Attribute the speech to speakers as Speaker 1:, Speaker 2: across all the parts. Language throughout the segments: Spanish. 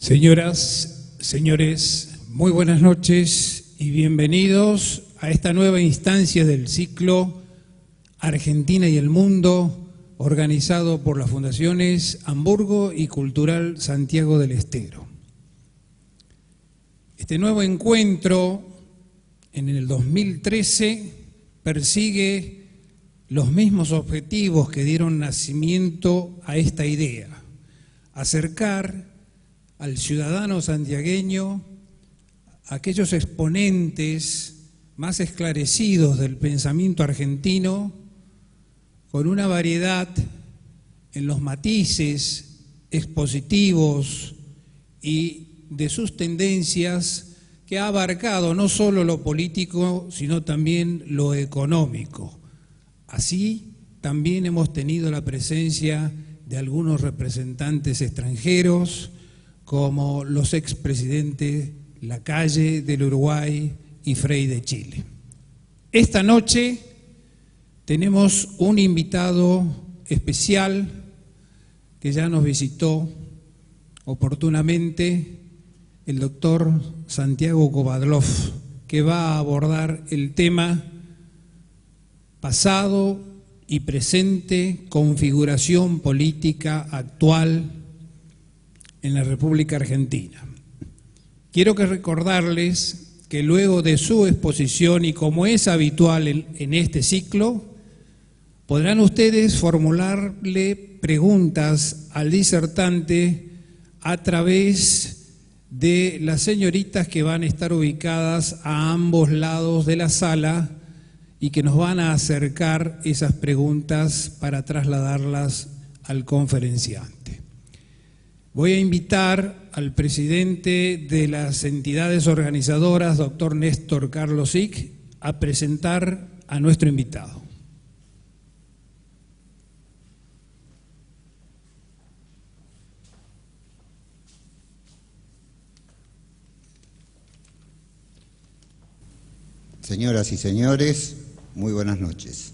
Speaker 1: Señoras, señores, muy buenas noches y bienvenidos a esta nueva instancia del ciclo Argentina y el Mundo, organizado por las fundaciones Hamburgo y Cultural Santiago del Estero. Este nuevo encuentro, en el 2013, persigue los mismos objetivos que dieron nacimiento a esta idea: acercar al ciudadano santiagueño a aquellos exponentes más esclarecidos del pensamiento argentino, con una variedad en los matices expositivos y de sus tendencias que ha abarcado no solo lo político, sino también lo económico. Así, también hemos tenido la presencia de algunos representantes extranjeros, como los expresidentes Lacalle del Uruguay y Frei de Chile. Esta noche tenemos un invitado especial que ya nos visitó oportunamente, el doctor Santiago Kovadlov, que va a abordar el tema pasado y presente, configuración política actual en la República Argentina. Quiero recordarles que luego de su exposición, y como es habitual en este ciclo, podrán ustedes formularle preguntas al disertante a través de las señoritas que van a estar ubicadas a ambos lados de la sala y que nos van a acercar esas preguntas para trasladarlas al conferenciante. Voy a invitar al presidente de las entidades organizadoras, doctor Néstor Carlos Ick, a presentar a nuestro invitado.
Speaker 2: Señoras y señores, muy buenas noches.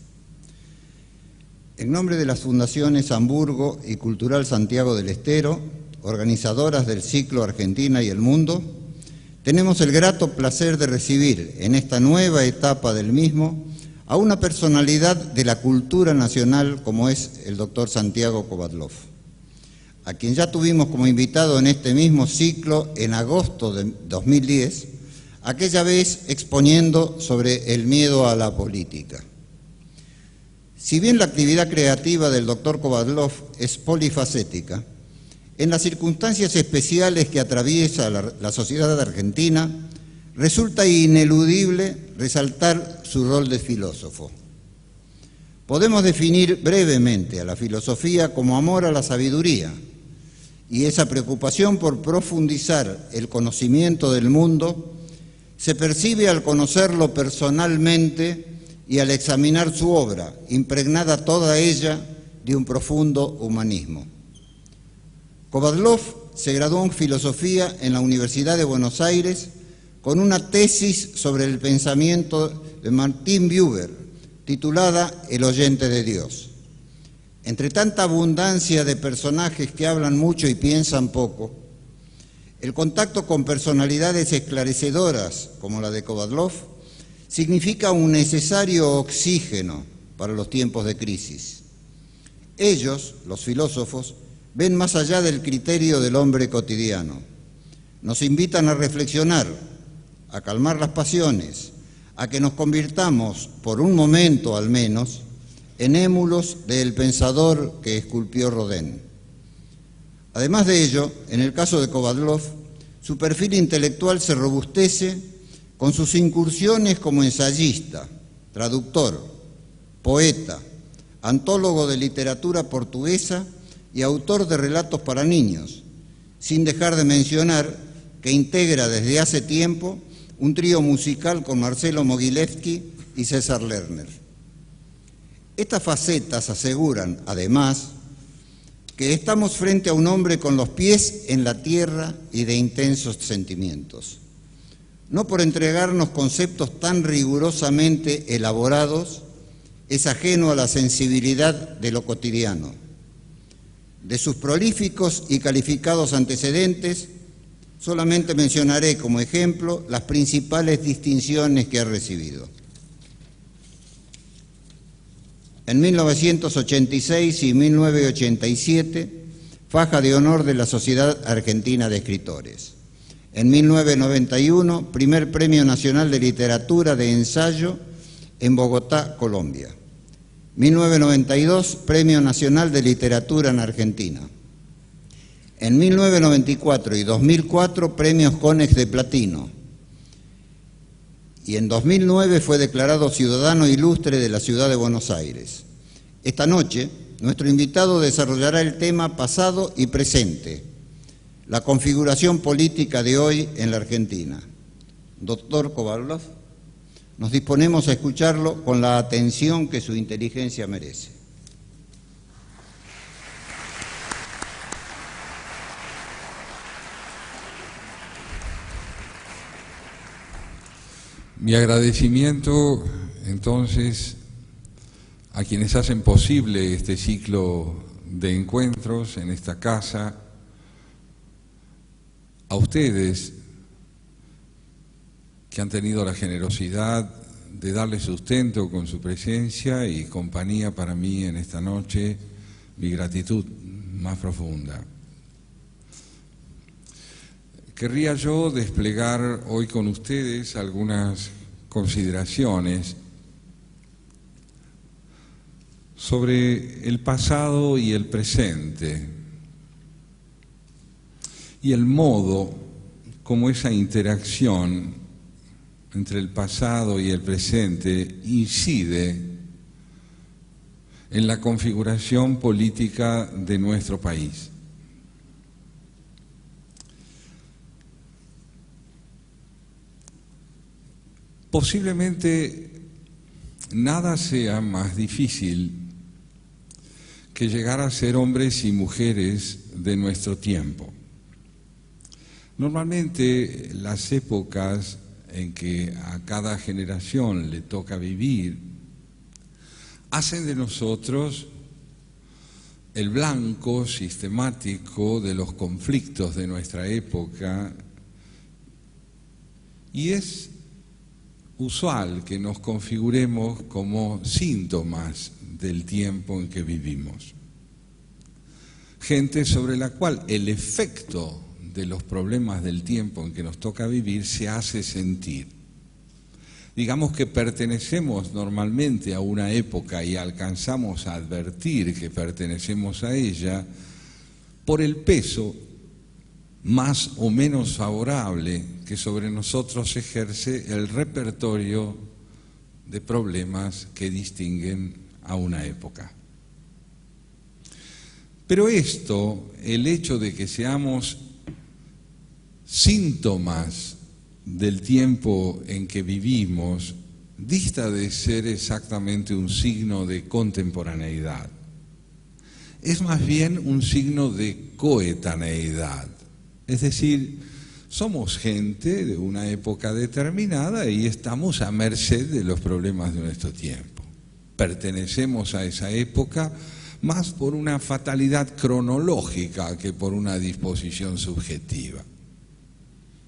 Speaker 2: En nombre de las fundaciones Hamburgo y Cultural Santiago del Estero, organizadoras del ciclo Argentina y el Mundo, tenemos el grato placer de recibir en esta nueva etapa del mismo a una personalidad de la cultura nacional como es el doctor Santiago Kovadlov, a quien ya tuvimos como invitado en este mismo ciclo en agosto de 2010, aquella vez exponiendo sobre el miedo a la política. Si bien la actividad creativa del doctor Kovadlov es polifacética, en las circunstancias especiales que atraviesa la sociedad argentina, resulta ineludible resaltar su rol de filósofo. Podemos definir brevemente a la filosofía como amor a la sabiduría, y esa preocupación por profundizar el conocimiento del mundo se percibe al conocerlo personalmente y al examinar su obra, impregnada toda ella de un profundo humanismo. Kovadlov se graduó en filosofía en la Universidad de Buenos Aires con una tesis sobre el pensamiento de Martin Buber, titulada El oyente de Dios. Entre tanta abundancia de personajes que hablan mucho y piensan poco, el contacto con personalidades esclarecedoras como la de Kovadlov significa un necesario oxígeno para los tiempos de crisis. Ellos, los filósofos, ven más allá del criterio del hombre cotidiano. Nos invitan a reflexionar, a calmar las pasiones, a que nos convirtamos, por un momento al menos, en émulos del pensador que esculpió Rodin. Además de ello, en el caso de Kovadlov, su perfil intelectual se robustece con sus incursiones como ensayista, traductor, poeta, antólogo de literatura portuguesa y autor de relatos para niños, sin dejar de mencionar que integra desde hace tiempo un trío musical con Marcelo Mogilevsky y César Lerner. Estas facetas aseguran, además, que estamos frente a un hombre con los pies en la tierra y de intensos sentimientos. No por entregarnos conceptos tan rigurosamente elaborados, es ajeno a la sensibilidad de lo cotidiano. De sus prolíficos y calificados antecedentes Solamente mencionaré como ejemplo las principales distinciones que ha recibido. En 1986 y 1987, faja de honor de la Sociedad Argentina de Escritores. En 1991, primer Premio Nacional de Literatura de Ensayo en Bogotá, Colombia. 1992, Premio Nacional de Literatura en Argentina. En 1994 y 2004, Premios Conex de Platino. Y en 2009 fue declarado Ciudadano Ilustre de la Ciudad de Buenos Aires. Esta noche, nuestro invitado desarrollará el tema Pasado y Presente, la configuración política de hoy en la Argentina. Doctor Koválov, nos disponemos a escucharlo con la atención que su inteligencia merece.
Speaker 3: Mi agradecimiento, entonces, a quienes hacen posible este ciclo de encuentros en esta casa, a ustedes que han tenido la generosidad de darle sustento con su presencia y compañía para mí en esta noche, mi gratitud más profunda. Querría yo desplegar hoy con ustedes algunas consideraciones sobre el pasado y el presente y el modo como esa interacción entre el pasado y el presente incide en la configuración política de nuestro país. Posiblemente nada sea más difícil que llegar a ser hombres y mujeres de nuestro tiempo. Normalmente las épocas en que a cada generación le toca vivir hacen de nosotros el blanco sistemático de los conflictos de nuestra época, y es usual que nos configuremos como síntomas del tiempo en que vivimos. Gente sobre la cual el efecto de los problemas del tiempo en que nos toca vivir se hace sentir. Digamos que pertenecemos normalmente a una época y alcanzamos a advertir que pertenecemos a ella por el peso más o menos favorable que sobre nosotros ejerce el repertorio de problemas que distinguen a una época. Pero esto, el hecho de que seamos síntomas del tiempo en que vivimos, dista de ser exactamente un signo de contemporaneidad. Es más bien un signo de coetaneidad. Es decir, somos gente de una época determinada y estamos a merced de los problemas de nuestro tiempo. Pertenecemos a esa época más por una fatalidad cronológica que por una disposición subjetiva.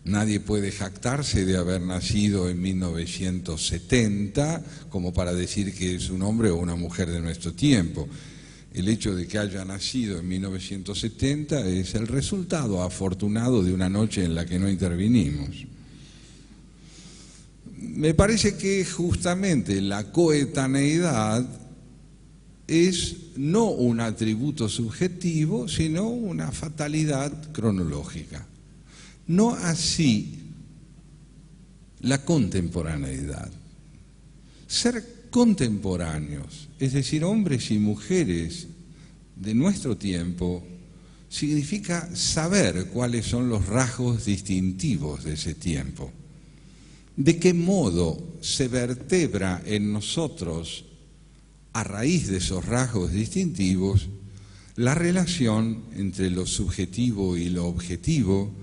Speaker 3: Nadie puede jactarse de haber nacido en 1970 como para decir que es un hombre o una mujer de nuestro tiempo. El hecho de que haya nacido en 1970 es el resultado afortunado de una noche en la que no intervinimos. Me parece que justamente la coetaneidad es no un atributo subjetivo, sino una fatalidad cronológica. No así la contemporaneidad. Ser contemporáneos, es decir, hombres y mujeres de nuestro tiempo, significa saber cuáles son los rasgos distintivos de ese tiempo. De qué modo se vertebra en nosotros, a raíz de esos rasgos distintivos, la relación entre lo subjetivo y lo objetivo,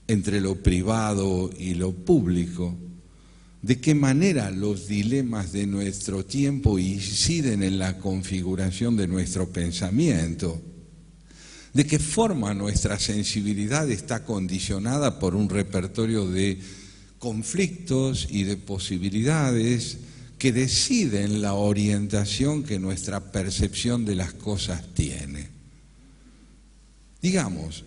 Speaker 3: entre lo privado y lo público, de qué manera los dilemas de nuestro tiempo inciden en la configuración de nuestro pensamiento, ¿De qué forma nuestra sensibilidad está condicionada por un repertorio de conflictos y de posibilidades que deciden la orientación que nuestra percepción de las cosas tiene? Digamos,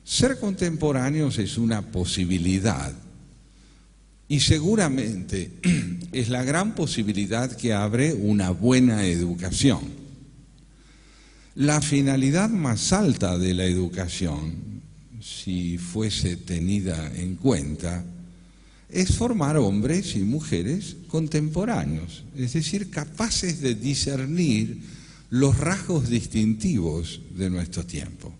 Speaker 3: ser contemporáneos es una posibilidad y seguramente es la gran posibilidad que abre una buena educación. La finalidad más alta de la educación, si fuese tenida en cuenta, es formar hombres y mujeres contemporáneos, es decir, capaces de discernir los rasgos distintivos de nuestro tiempo.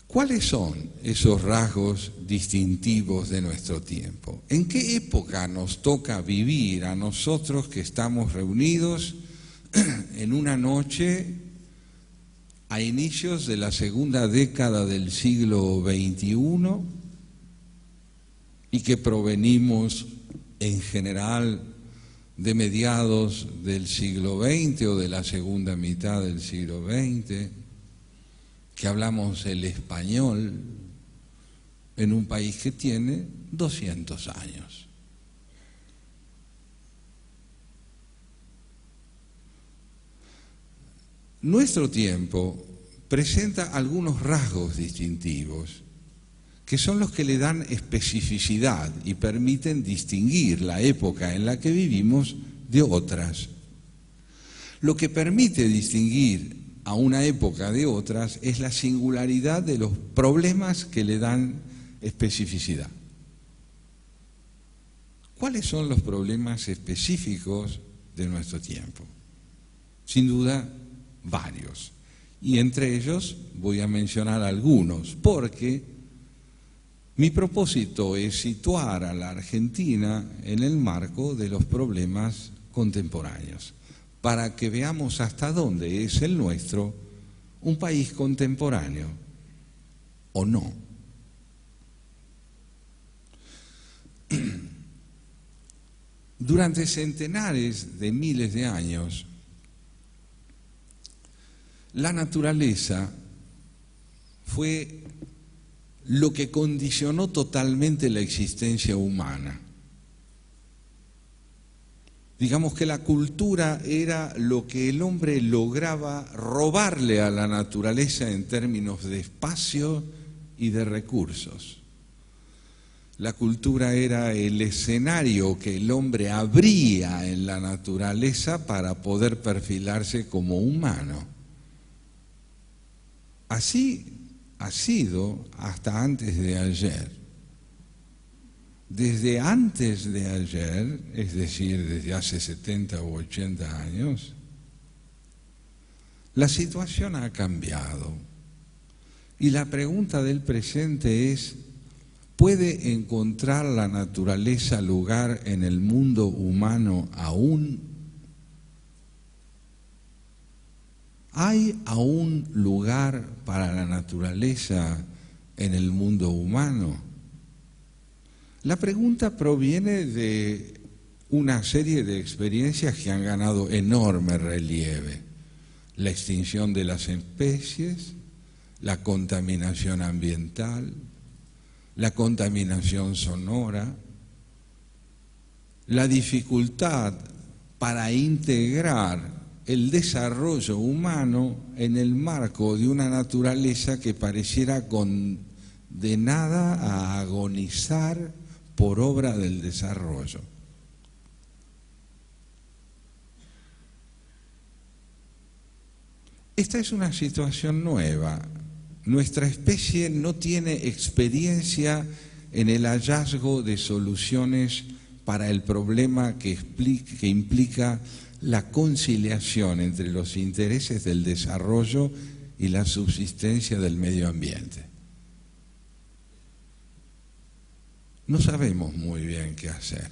Speaker 3: ¿Cuáles son esos rasgos distintivos de nuestro tiempo? ¿En qué época nos toca vivir a nosotros que estamos reunidos en una noche a inicios de la segunda década del siglo XXI y que provenimos en general de mediados del siglo XX o de la segunda mitad del siglo XX, que hablamos el español en un país que tiene 200 años? Nuestro tiempo presenta algunos rasgos distintivos que son los que le dan especificidad y permiten distinguir la época en la que vivimos de otras. Lo que permite distinguir a una época de otras es la singularidad de los problemas que le dan especificidad. ¿Cuáles son los problemas específicos de nuestro tiempo? Sin duda, varios. Y entre ellos voy a mencionar algunos, porque mi propósito es situar a la Argentina en el marco de los problemas contemporáneos, para que veamos hasta dónde es el nuestro un país contemporáneo o no. Durante centenares de miles de años, la naturaleza fue lo que condicionó totalmente la existencia humana. Digamos que la cultura era lo que el hombre lograba robarle a la naturaleza en términos de espacio y de recursos. La cultura era el escenario que el hombre abría en la naturaleza para poder perfilarse como humano. Así ha sido hasta antes de ayer. Desde antes de ayer, es decir, desde hace 70 u 80 años, la situación ha cambiado. Y la pregunta del presente es, ¿puede encontrar la naturaleza lugar en el mundo humano aún? ¿Hay aún lugar para la naturaleza en el mundo humano? La pregunta proviene de una serie de experiencias que han ganado enorme relieve. La extinción de las especies, la contaminación ambiental, la contaminación sonora, la dificultad para integrar el desarrollo humano en el marco de una naturaleza que pareciera condenada a agonizar por obra del desarrollo. Esta es una situación nueva. Nuestra especie no tiene experiencia en el hallazgo de soluciones para el problema que implica la conciliación entre los intereses del desarrollo y la subsistencia del medio ambiente. No sabemos muy bien qué hacer.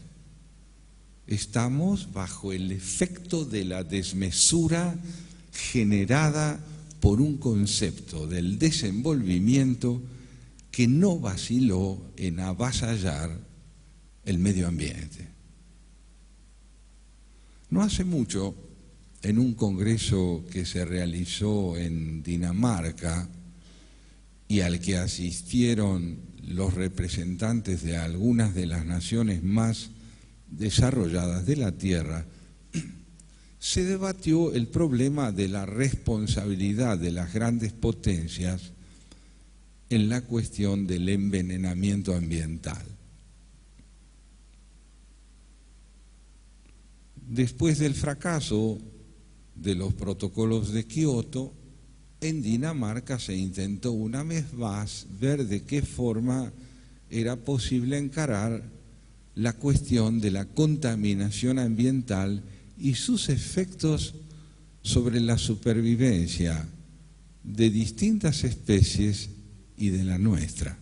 Speaker 3: Estamos bajo el efecto de la desmesura generada por un concepto del desenvolvimiento que no vaciló en avasallar el medio ambiente. No hace mucho en un congreso que se realizó en Dinamarca y al que asistieron los representantes de algunas de las naciones más desarrolladas de la Tierra, se debatió el problema de la responsabilidad de las grandes potencias en la cuestión del envenenamiento ambiental. Después del fracaso de los protocolos de Kioto, en Dinamarca se intentó una vez más ver de qué forma era posible encarar la cuestión de la contaminación ambiental y sus efectos sobre la supervivencia de distintas especies y de la nuestra.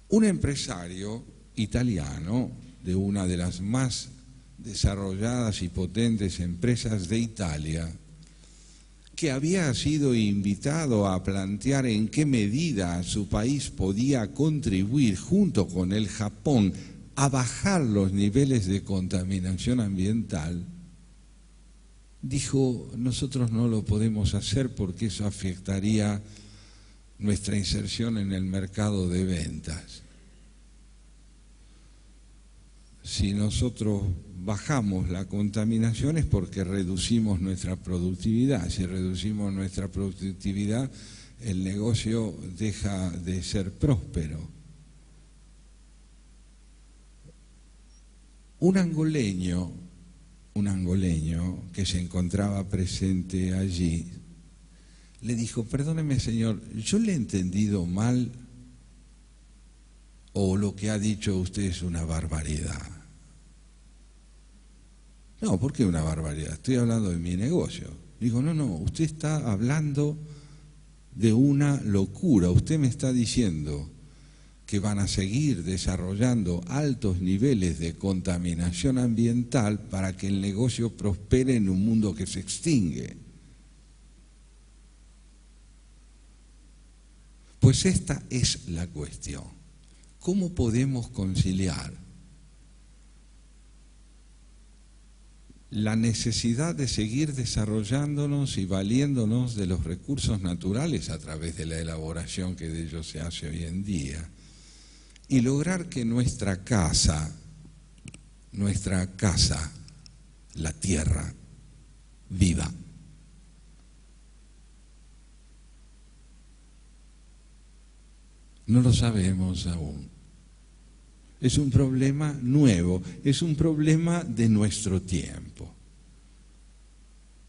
Speaker 3: Un empresario italiano de una de las más desarrolladas y potentes empresas de Italia, que había sido invitado a plantear en qué medida su país podía contribuir junto con el Japón a bajar los niveles de contaminación ambiental, dijo: nosotros no lo podemos hacer porque eso afectaría nuestra inserción en el mercado de ventas. Si nosotros bajamos la contaminación es porque reducimos nuestra productividad. Si reducimos nuestra productividad, el negocio deja de ser próspero. Un angoleño que se encontraba presente allí, le dijo: perdóneme señor, ¿yo le he entendido mal o lo que ha dicho usted es una barbaridad? No, ¿por qué una barbaridad? Estoy hablando de mi negocio. Digo: no, usted está hablando de una locura. Usted me está diciendo que van a seguir desarrollando altos niveles de contaminación ambiental para que el negocio prospere en un mundo que se extingue. Pues esta es la cuestión. ¿Cómo podemos conciliar la necesidad de seguir desarrollándonos y valiéndonos de los recursos naturales a través de la elaboración que de ellos se hace hoy en día, y lograr que nuestra casa, la tierra, viva? No lo sabemos aún. Es un problema nuevo, es un problema de nuestro tiempo.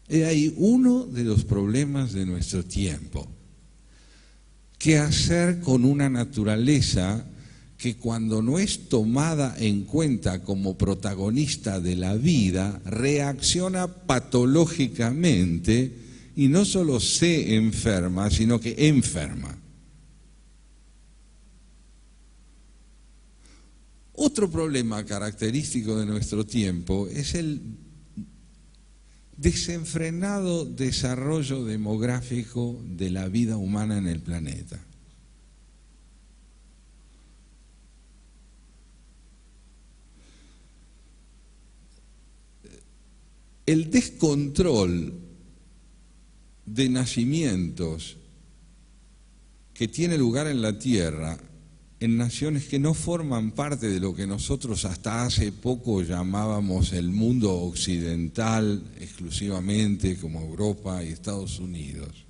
Speaker 3: He ahí uno de los problemas de nuestro tiempo. ¿Qué hacer con una naturaleza que cuando no es tomada en cuenta como protagonista de la vida, reacciona patológicamente y no solo se enferma, sino que enferma? Otro problema característico de nuestro tiempo es el desenfrenado desarrollo demográfico de la vida humana en el planeta. El descontrol de nacimientos que tiene lugar en la Tierra, en naciones que no forman parte de lo que nosotros hasta hace poco llamábamos el mundo occidental exclusivamente, como Europa y Estados Unidos,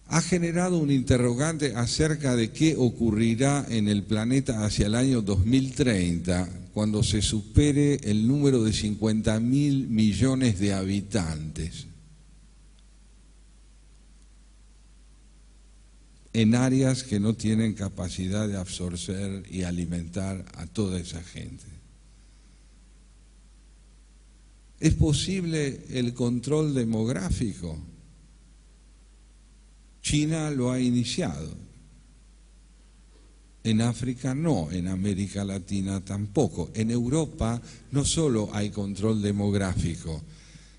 Speaker 3: ha generado un interrogante acerca de qué ocurrirá en el planeta hacia el año 2030, cuando se supere el número de 50.000 millones de habitantes en áreas que no tienen capacidad de absorber y alimentar a toda esa gente. ¿Es posible el control demográfico? China lo ha iniciado. En África no, en América Latina tampoco. En Europa no solo hay control demográfico.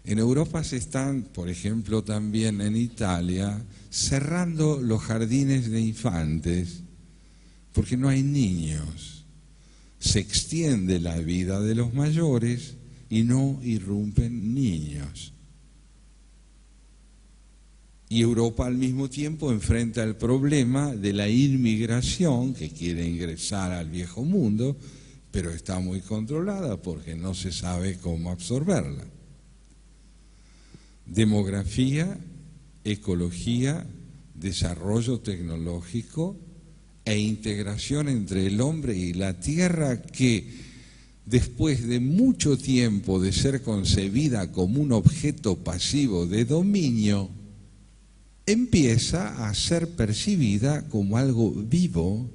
Speaker 3: En Europa se están, por ejemplo, también en Italia, cerrando los jardines de infantes porque no hay niños. se extiende la vida de los mayores y no irrumpen niños. Y Europa al mismo tiempo enfrenta el problema de la inmigración que quiere ingresar al viejo mundo, pero está muy controlada porque no se sabe cómo absorberla. Demografía, ecología, desarrollo tecnológico e integración entre el hombre y la tierra que, después de mucho tiempo de ser concebida como un objeto pasivo de dominio, empieza a ser percibida como algo vivo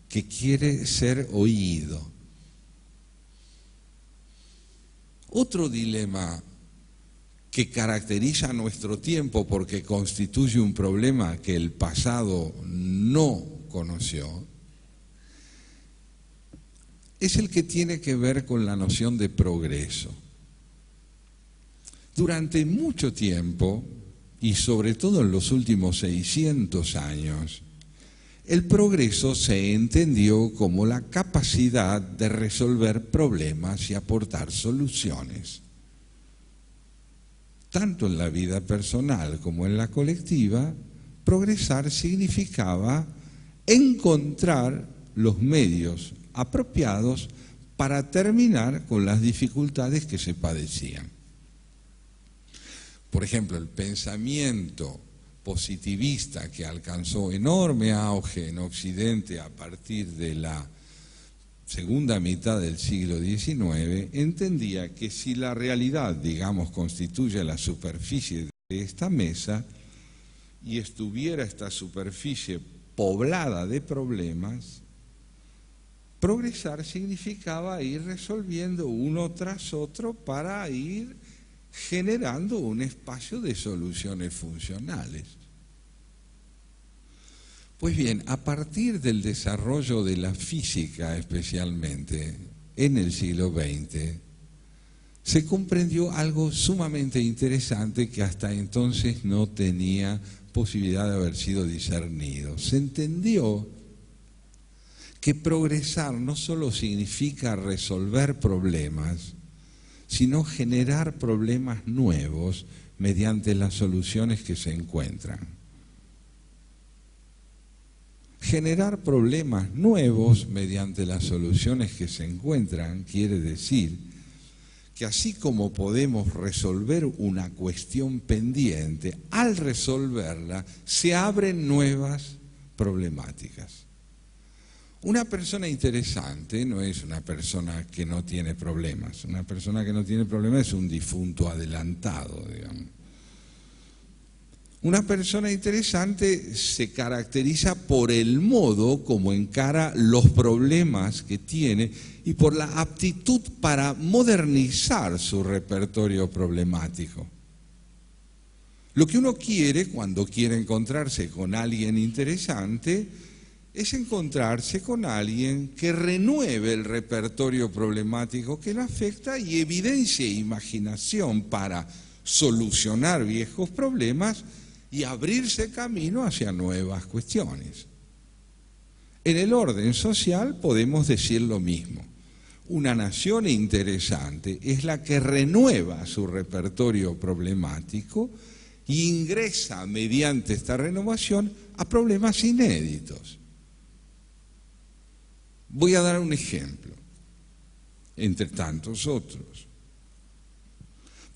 Speaker 3: que quiere ser oído. Otro dilema que caracteriza a nuestro tiempo porque constituye un problema que el pasado no conoció, es el que tiene que ver con la noción de progreso. Durante mucho tiempo, y sobre todo en los últimos 600 años, el progreso se entendió como la capacidad de resolver problemas y aportar soluciones. Tanto en la vida personal como en la colectiva, progresar significaba encontrar los medios apropiados para terminar con las dificultades que se padecían. Por ejemplo, el pensamiento positivista que alcanzó enorme auge en Occidente a partir de la segunda mitad del siglo XIX, entendía que si la realidad, digamos, constituye la superficie de esta mesa y estuviera esta superficie poblada de problemas, progresar significaba ir resolviendo uno tras otro para ir generando un espacio de soluciones funcionales. Pues bien, a partir del desarrollo de la física especialmente en el siglo XX, se comprendió algo sumamente interesante que hasta entonces no tenía posibilidad de haber sido discernido. Se entendió que progresar no solo significa resolver problemas, sino generar problemas nuevos mediante las soluciones que se encuentran. Generar problemas nuevos mediante las soluciones que se encuentran quiere decir que así como podemos resolver una cuestión pendiente, al resolverla se abren nuevas problemáticas. Una persona interesante no es una persona que no tiene problemas. Una persona que no tiene problemas es un difunto adelantado, digamos. Una persona interesante se caracteriza por el modo como encara los problemas que tiene y por la aptitud para modernizar su repertorio problemático. Lo que uno quiere cuando quiere encontrarse con alguien interesante es encontrarse con alguien que renueve el repertorio problemático que lo afecta y evidencie imaginación para solucionar viejos problemas y abrirse camino hacia nuevas cuestiones. En el orden social podemos decir lo mismo. Una nación interesante es la que renueva su repertorio problemático e ingresa mediante esta renovación a problemas inéditos. Voy a dar un ejemplo, entre tantos otros.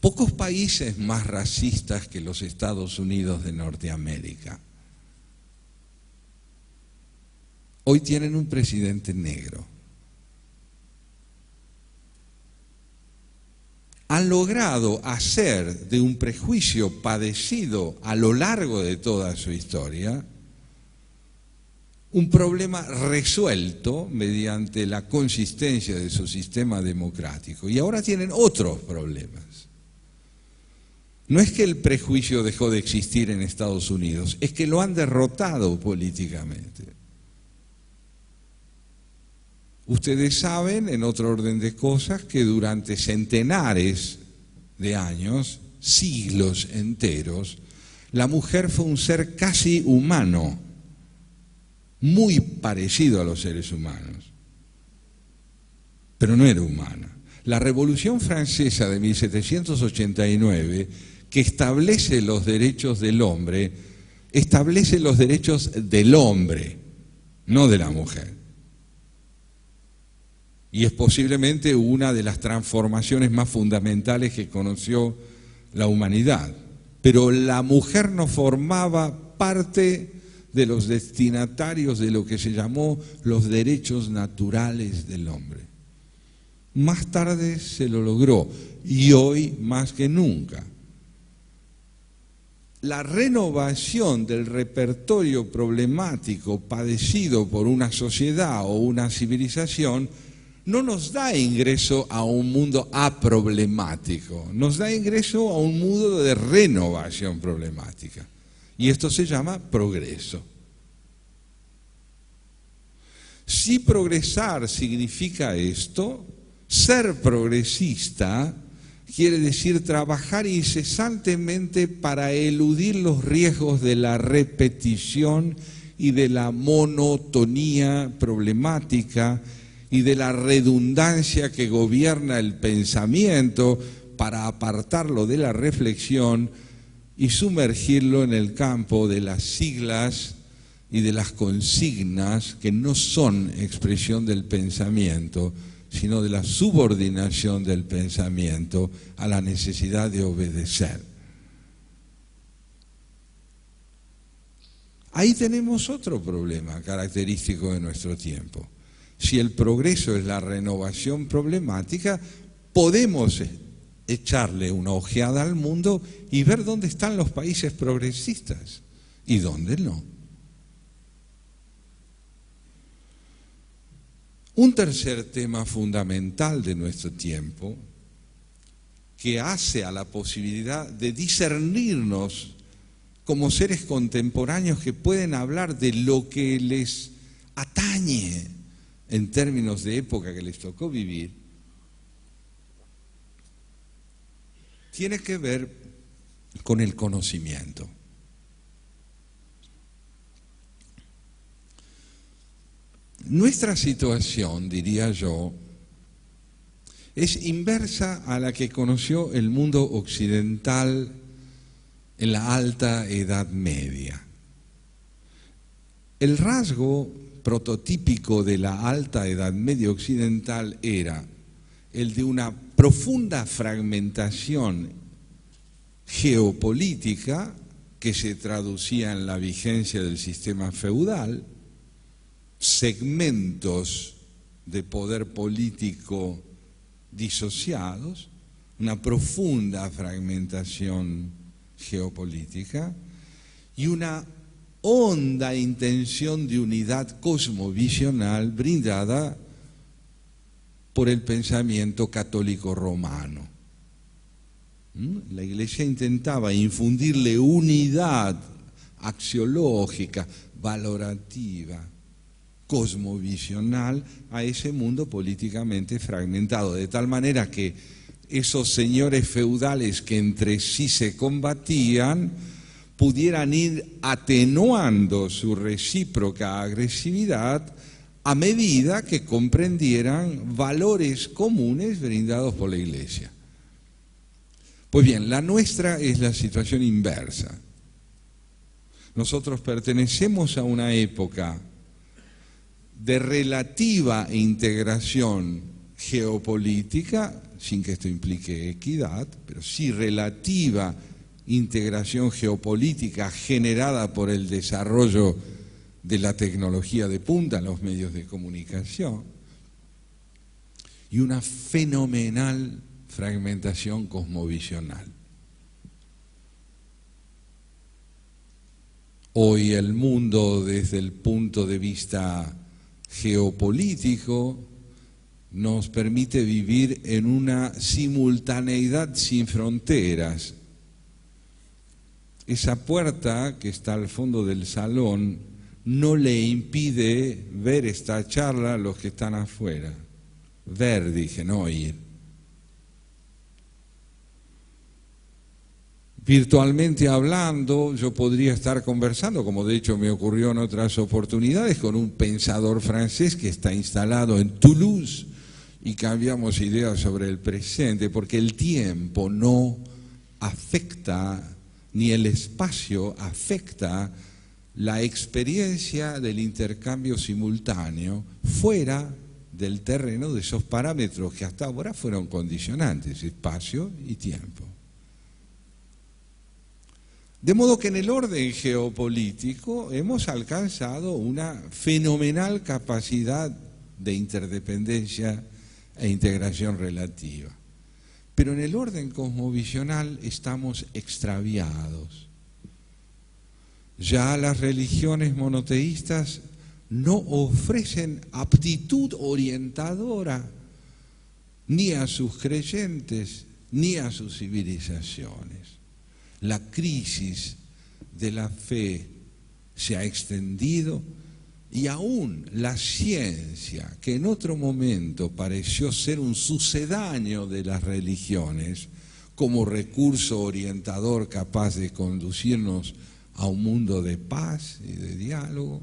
Speaker 3: Pocos países más racistas que los Estados Unidos de Norteamérica hoy tienen un presidente negro. Han logrado hacer de un prejuicio padecido a lo largo de toda su historia un problema resuelto mediante la consistencia de su sistema democrático. Y ahora tienen otros problemas. No es que el prejuicio dejó de existir en Estados Unidos, es que lo han derrotado políticamente. Ustedes saben, en otro orden de cosas, que durante centenares de años, siglos enteros, la mujer fue un ser casi humano, muy parecido a los seres humanos. pero no era humana. La Revolución Francesa de 1789, que establece los derechos del hombre, establece los derechos del hombre, no de la mujer. Y es posiblemente una de las transformaciones más fundamentales que conoció la humanidad. Pero la mujer no formaba parte de los destinatarios de lo que se llamó los derechos naturales del hombre. Más tarde se lo logró, y hoy más que nunca. La renovación del repertorio problemático padecido por una sociedad o una civilización no nos da ingreso a un mundo aproblemático, nos da ingreso a un mundo de renovación problemática. Y esto se llama progreso. Si progresar significa esto, ser progresista quiere decir trabajar incesantemente para eludir los riesgos de la repetición y de la monotonía problemática y de la redundancia que gobierna el pensamiento, para apartarlo de la reflexión y sumergirlo en el campo de las siglas y de las consignas que no son expresión del pensamiento, sino de la subordinación del pensamiento a la necesidad de obedecer. Ahí tenemos otro problema característico de nuestro tiempo. Si el progreso es la renovación problemática, podemos echarle una ojeada al mundo y ver dónde están los países progresistas y dónde no. Un tercer tema fundamental de nuestro tiempo, que hace a la posibilidad de discernirnos como seres contemporáneos que pueden hablar de lo que les atañe en términos de época que les tocó vivir, tiene que ver con el conocimiento. Nuestra situación, diría yo, es inversa a la que conoció el mundo occidental en la Alta Edad Media. El rasgo prototípico de la Alta Edad Media occidental era el de una profunda fragmentación geopolítica que se traducía en la vigencia del sistema feudal, segmentos de poder político disociados, una profunda fragmentación geopolítica y una honda intención de unidad cosmovisional brindada por el pensamiento católico romano. La Iglesia intentaba infundirle unidad axiológica, valorativa, cosmovisional a ese mundo políticamente fragmentado, de tal manera que esos señores feudales que entre sí se combatían pudieran ir atenuando su recíproca agresividad a medida que comprendieran valores comunes brindados por la Iglesia. Pues bien, la nuestra es la situación inversa. Nosotros pertenecemos a una época de relativa integración geopolítica, sin que esto implique equidad, pero sí relativa integración geopolítica generada por el desarrollo de la tecnología de punta en los medios de comunicación y una fenomenal fragmentación cosmovisional. Hoy el mundo, desde el punto de vista geopolítico, nos permite vivir en una simultaneidad sin fronteras. Esa puerta que está al fondo del salón no le impide ver esta charla a los que están afuera. Ver, dije, no oír. Virtualmente hablando, yo podría estar conversando, como de hecho me ocurrió en otras oportunidades, con un pensador francés que está instalado en Toulouse y cambiamos ideas sobre el presente, porque el tiempo no afecta, ni el espacio afecta la experiencia del intercambio simultáneo fuera del terreno de esos parámetros que hasta ahora fueron condicionantes, espacio y tiempo. De modo que en el orden geopolítico hemos alcanzado una fenomenal capacidad de interdependencia e integración relativa. Pero en el orden cosmovisional estamos extraviados. Ya las religiones monoteístas no ofrecen aptitud orientadora ni a sus creyentes ni a sus civilizaciones. La crisis de la fe se ha extendido y aún la ciencia, que en otro momento pareció ser un sucedáneo de las religiones, como recurso orientador capaz de conducirnos a un mundo de paz y de diálogo,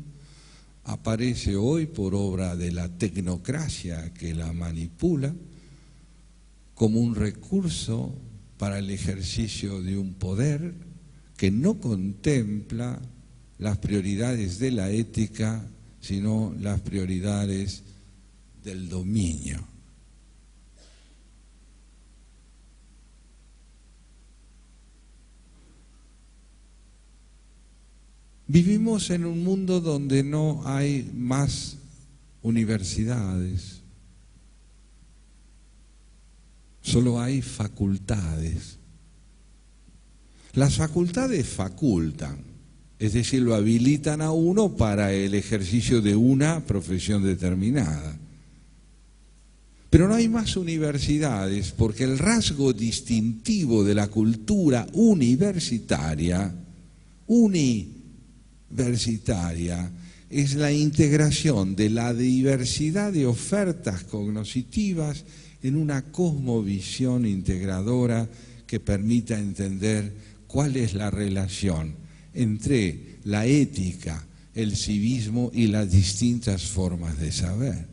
Speaker 3: aparece hoy por obra de la tecnocracia que la manipula como un recurso para el ejercicio de un poder que no contempla las prioridades de la ética, sino las prioridades del dominio. Vivimos en un mundo donde no hay más universidades, solo hay facultades. Las facultades facultan, es decir, lo habilitan a uno para el ejercicio de una profesión determinada. Pero no hay más universidades porque el rasgo distintivo de la cultura universitaria es la integración de la diversidad de ofertas cognoscitivas en una cosmovisión integradora que permita entender cuál es la relación entre la ética, el civismo y las distintas formas de saber.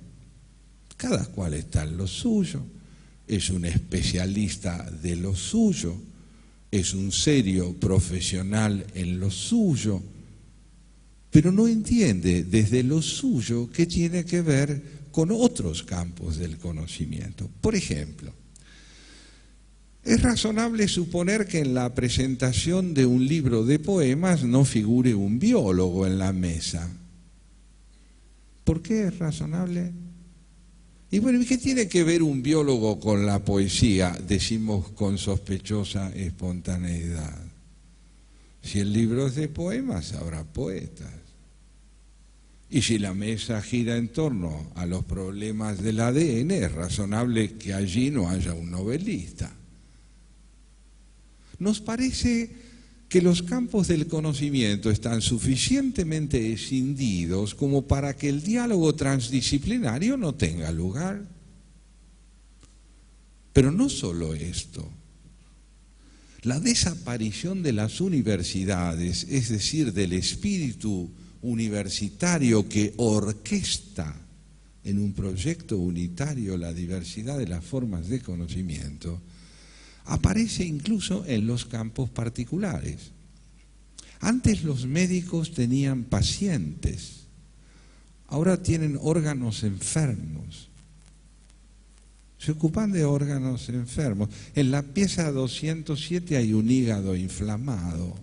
Speaker 3: Cada cual está en lo suyo, es un especialista de lo suyo, es un serio profesional en lo suyo, pero no entiende desde lo suyo qué tiene que ver con otros campos del conocimiento. Por ejemplo, es razonable suponer que en la presentación de un libro de poemas no figure un biólogo en la mesa. ¿Por qué es razonable? Y bueno, ¿qué tiene que ver un biólogo con la poesía? Decimos con sospechosa espontaneidad. Si el libro es de poemas, habrá poetas. Y si la mesa gira en torno a los problemas del ADN, es razonable que allí no haya un novelista. Nos parece que los campos del conocimiento están suficientemente escindidos como para que el diálogo transdisciplinario no tenga lugar. Pero no solo esto. La desaparición de las universidades, es decir, del espíritu universitario que orquesta en un proyecto unitario la diversidad de las formas de conocimiento, aparece incluso en los campos particulares. Antes los médicos tenían pacientes, ahora tienen órganos enfermos. Se ocupan de órganos enfermos. En la pieza 207 hay un hígado inflamado.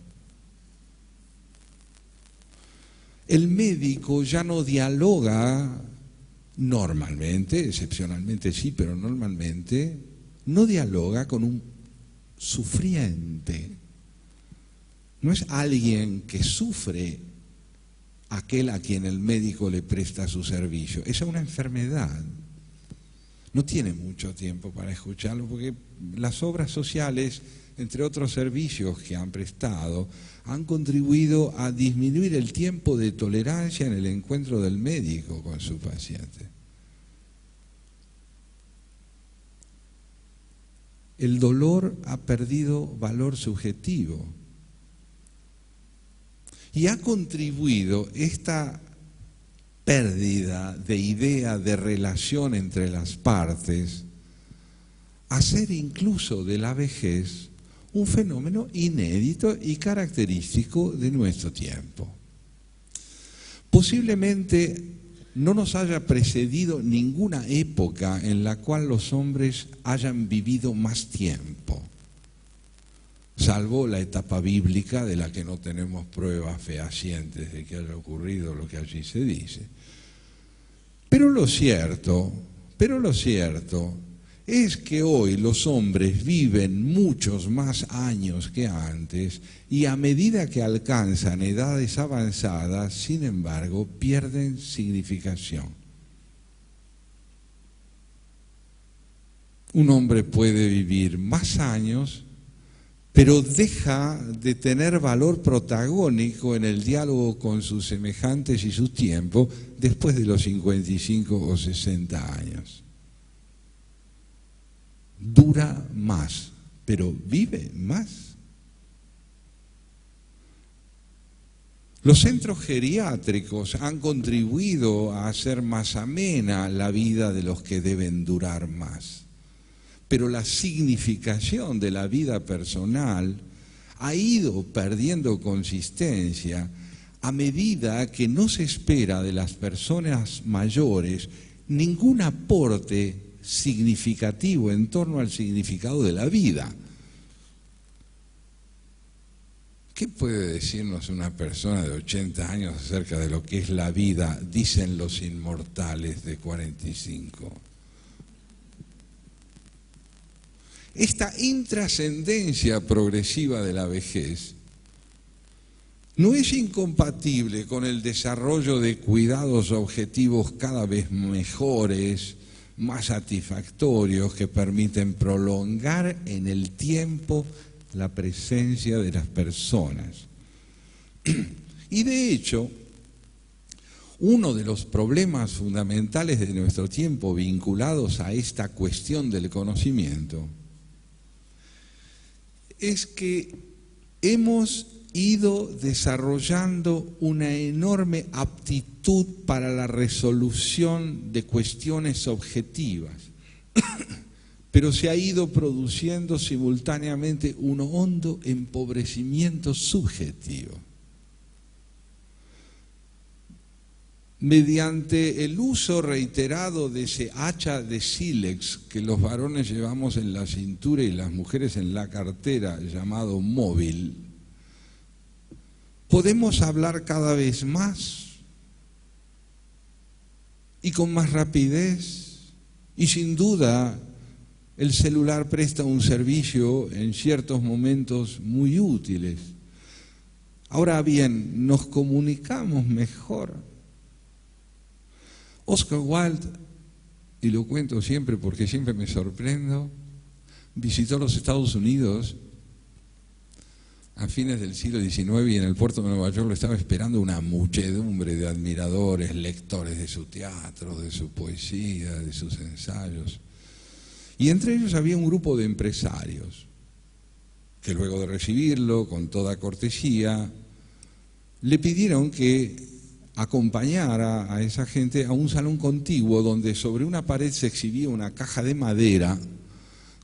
Speaker 3: El médico ya no dialoga normalmente, excepcionalmente sí, pero normalmente, no dialoga con un sufriente. No es alguien que sufre aquel a quien el médico le presta su servicio. Es una enfermedad. No tiene mucho tiempo para escucharlo porque las obras sociales, entre otros servicios que han prestado, han contribuido a disminuir el tiempo de tolerancia en el encuentro del médico con su paciente. El dolor ha perdido valor subjetivo y ha contribuido esta pérdida de idea de relación entre las partes, hacer incluso de la vejez un fenómeno inédito y característico de nuestro tiempo. Posiblemente no nos haya precedido ninguna época en la cual los hombres hayan vivido más tiempo, salvo la etapa bíblica de la que no tenemos pruebas fehacientes de que haya ocurrido lo que allí se dice. Pero lo cierto es que hoy los hombres viven muchos más años que antes y a medida que alcanzan edades avanzadas, sin embargo, pierden significación. Un hombre puede vivir más años, pero deja de tener valor protagónico en el diálogo con sus semejantes y su tiempo después de los 55 o 60 años. Dura más, pero vive más. Los centros geriátricos han contribuido a hacer más amena la vida de los que deben durar más. Pero la significación de la vida personal ha ido perdiendo consistencia a medida que no se espera de las personas mayores ningún aporte significativo en torno al significado de la vida. ¿Qué puede decirnos una persona de 80 años acerca de lo que es la vida, dicen los inmortales de 45? Esta intrascendencia progresiva de la vejez no es incompatible con el desarrollo de cuidados objetivos cada vez mejores, más satisfactorios, que permiten prolongar en el tiempo la presencia de las personas. Y de hecho, uno de los problemas fundamentales de nuestro tiempo vinculados a esta cuestión del conocimiento es que hemos ido desarrollando una enorme aptitud para la resolución de cuestiones objetivas, pero se ha ido produciendo simultáneamente un hondo empobrecimiento subjetivo. Mediante el uso reiterado de ese hacha de sílex que los varones llevamos en la cintura y las mujeres en la cartera, llamado móvil, podemos hablar cada vez más y con más rapidez, y sin duda el celular presta un servicio en ciertos momentos muy útiles. Ahora bien, nos comunicamos mejor. Oscar Wilde, y lo cuento siempre porque siempre me sorprendo, visitó los Estados Unidos a fines del siglo XIX y en el puerto de Nueva York lo estaba esperando una muchedumbre de admiradores, lectores de su teatro, de su poesía, de sus ensayos. Y entre ellos había un grupo de empresarios que luego de recibirlo con toda cortesía le pidieron que acompañara a esa gente a un salón contiguo donde sobre una pared se exhibía una caja de madera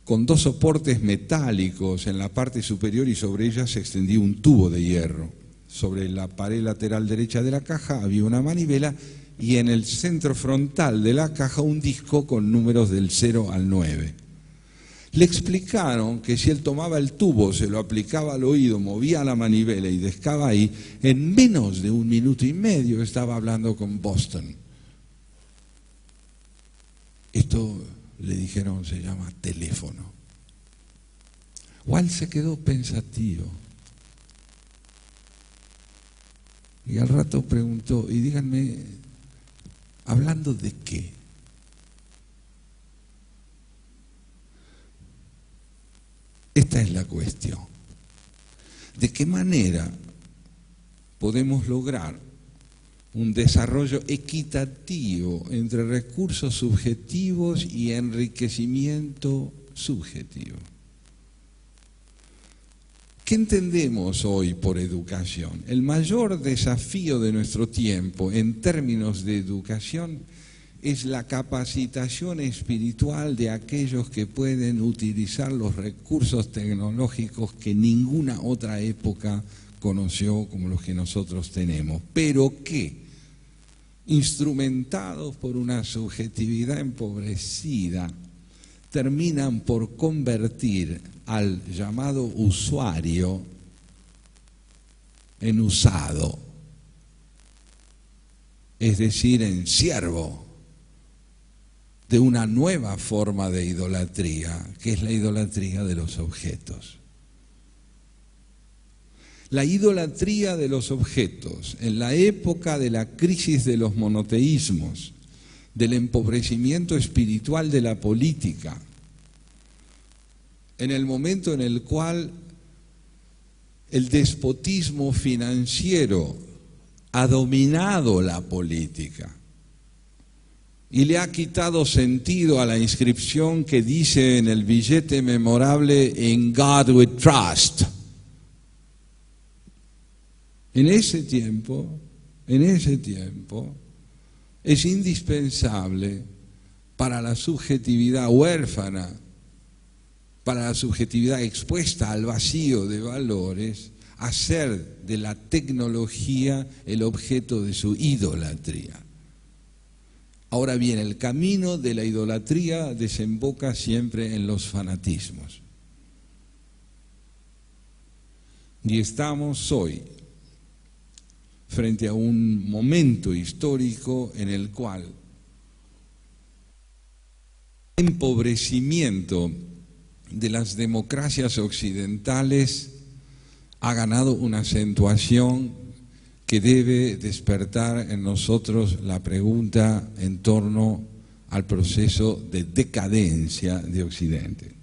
Speaker 3: con dos soportes metálicos en la parte superior y sobre ella se extendía un tubo de hierro. Sobre la pared lateral derecha de la caja había una manivela y en el centro frontal de la caja un disco con números del 0 al 9. Le explicaron que si él tomaba el tubo, se lo aplicaba al oído, movía la manivela y descaba ahí, en menos de 1 minuto y medio estaba hablando con Boston. Esto, le dijeron, se llama teléfono. Wilde se quedó pensativo. Y al rato preguntó, y díganme, ¿hablando de qué? Esta es la cuestión. ¿De qué manera podemos lograr un desarrollo equitativo entre recursos subjetivos y enriquecimiento subjetivo? ¿Qué entendemos hoy por educación? El mayor desafío de nuestro tiempo en términos de educación es la capacitación espiritual de aquellos que pueden utilizar los recursos tecnológicos que ninguna otra época conoció como los que nosotros tenemos, pero que, instrumentados por una subjetividad empobrecida, terminan por convertir al llamado usuario en usado, es decir, en siervo de una nueva forma de idolatría, que es la idolatría de los objetos. La idolatría de los objetos, en la época de la crisis de los monoteísmos, del empobrecimiento espiritual de la política, en el momento en el cual el despotismo financiero ha dominado la política y le ha quitado sentido a la inscripción que dice en el billete memorable "In God we trust". En ese tiempo, es indispensable para la subjetividad huérfana, para la subjetividad expuesta al vacío de valores, hacer de la tecnología el objeto de su idolatría. Ahora bien, el camino de la idolatría desemboca siempre en los fanatismos. Y estamos hoy frente a un momento histórico en el cual el empobrecimiento de las democracias occidentales ha ganado una acentuación que debe despertar en nosotros la pregunta en torno al proceso de decadencia de Occidente.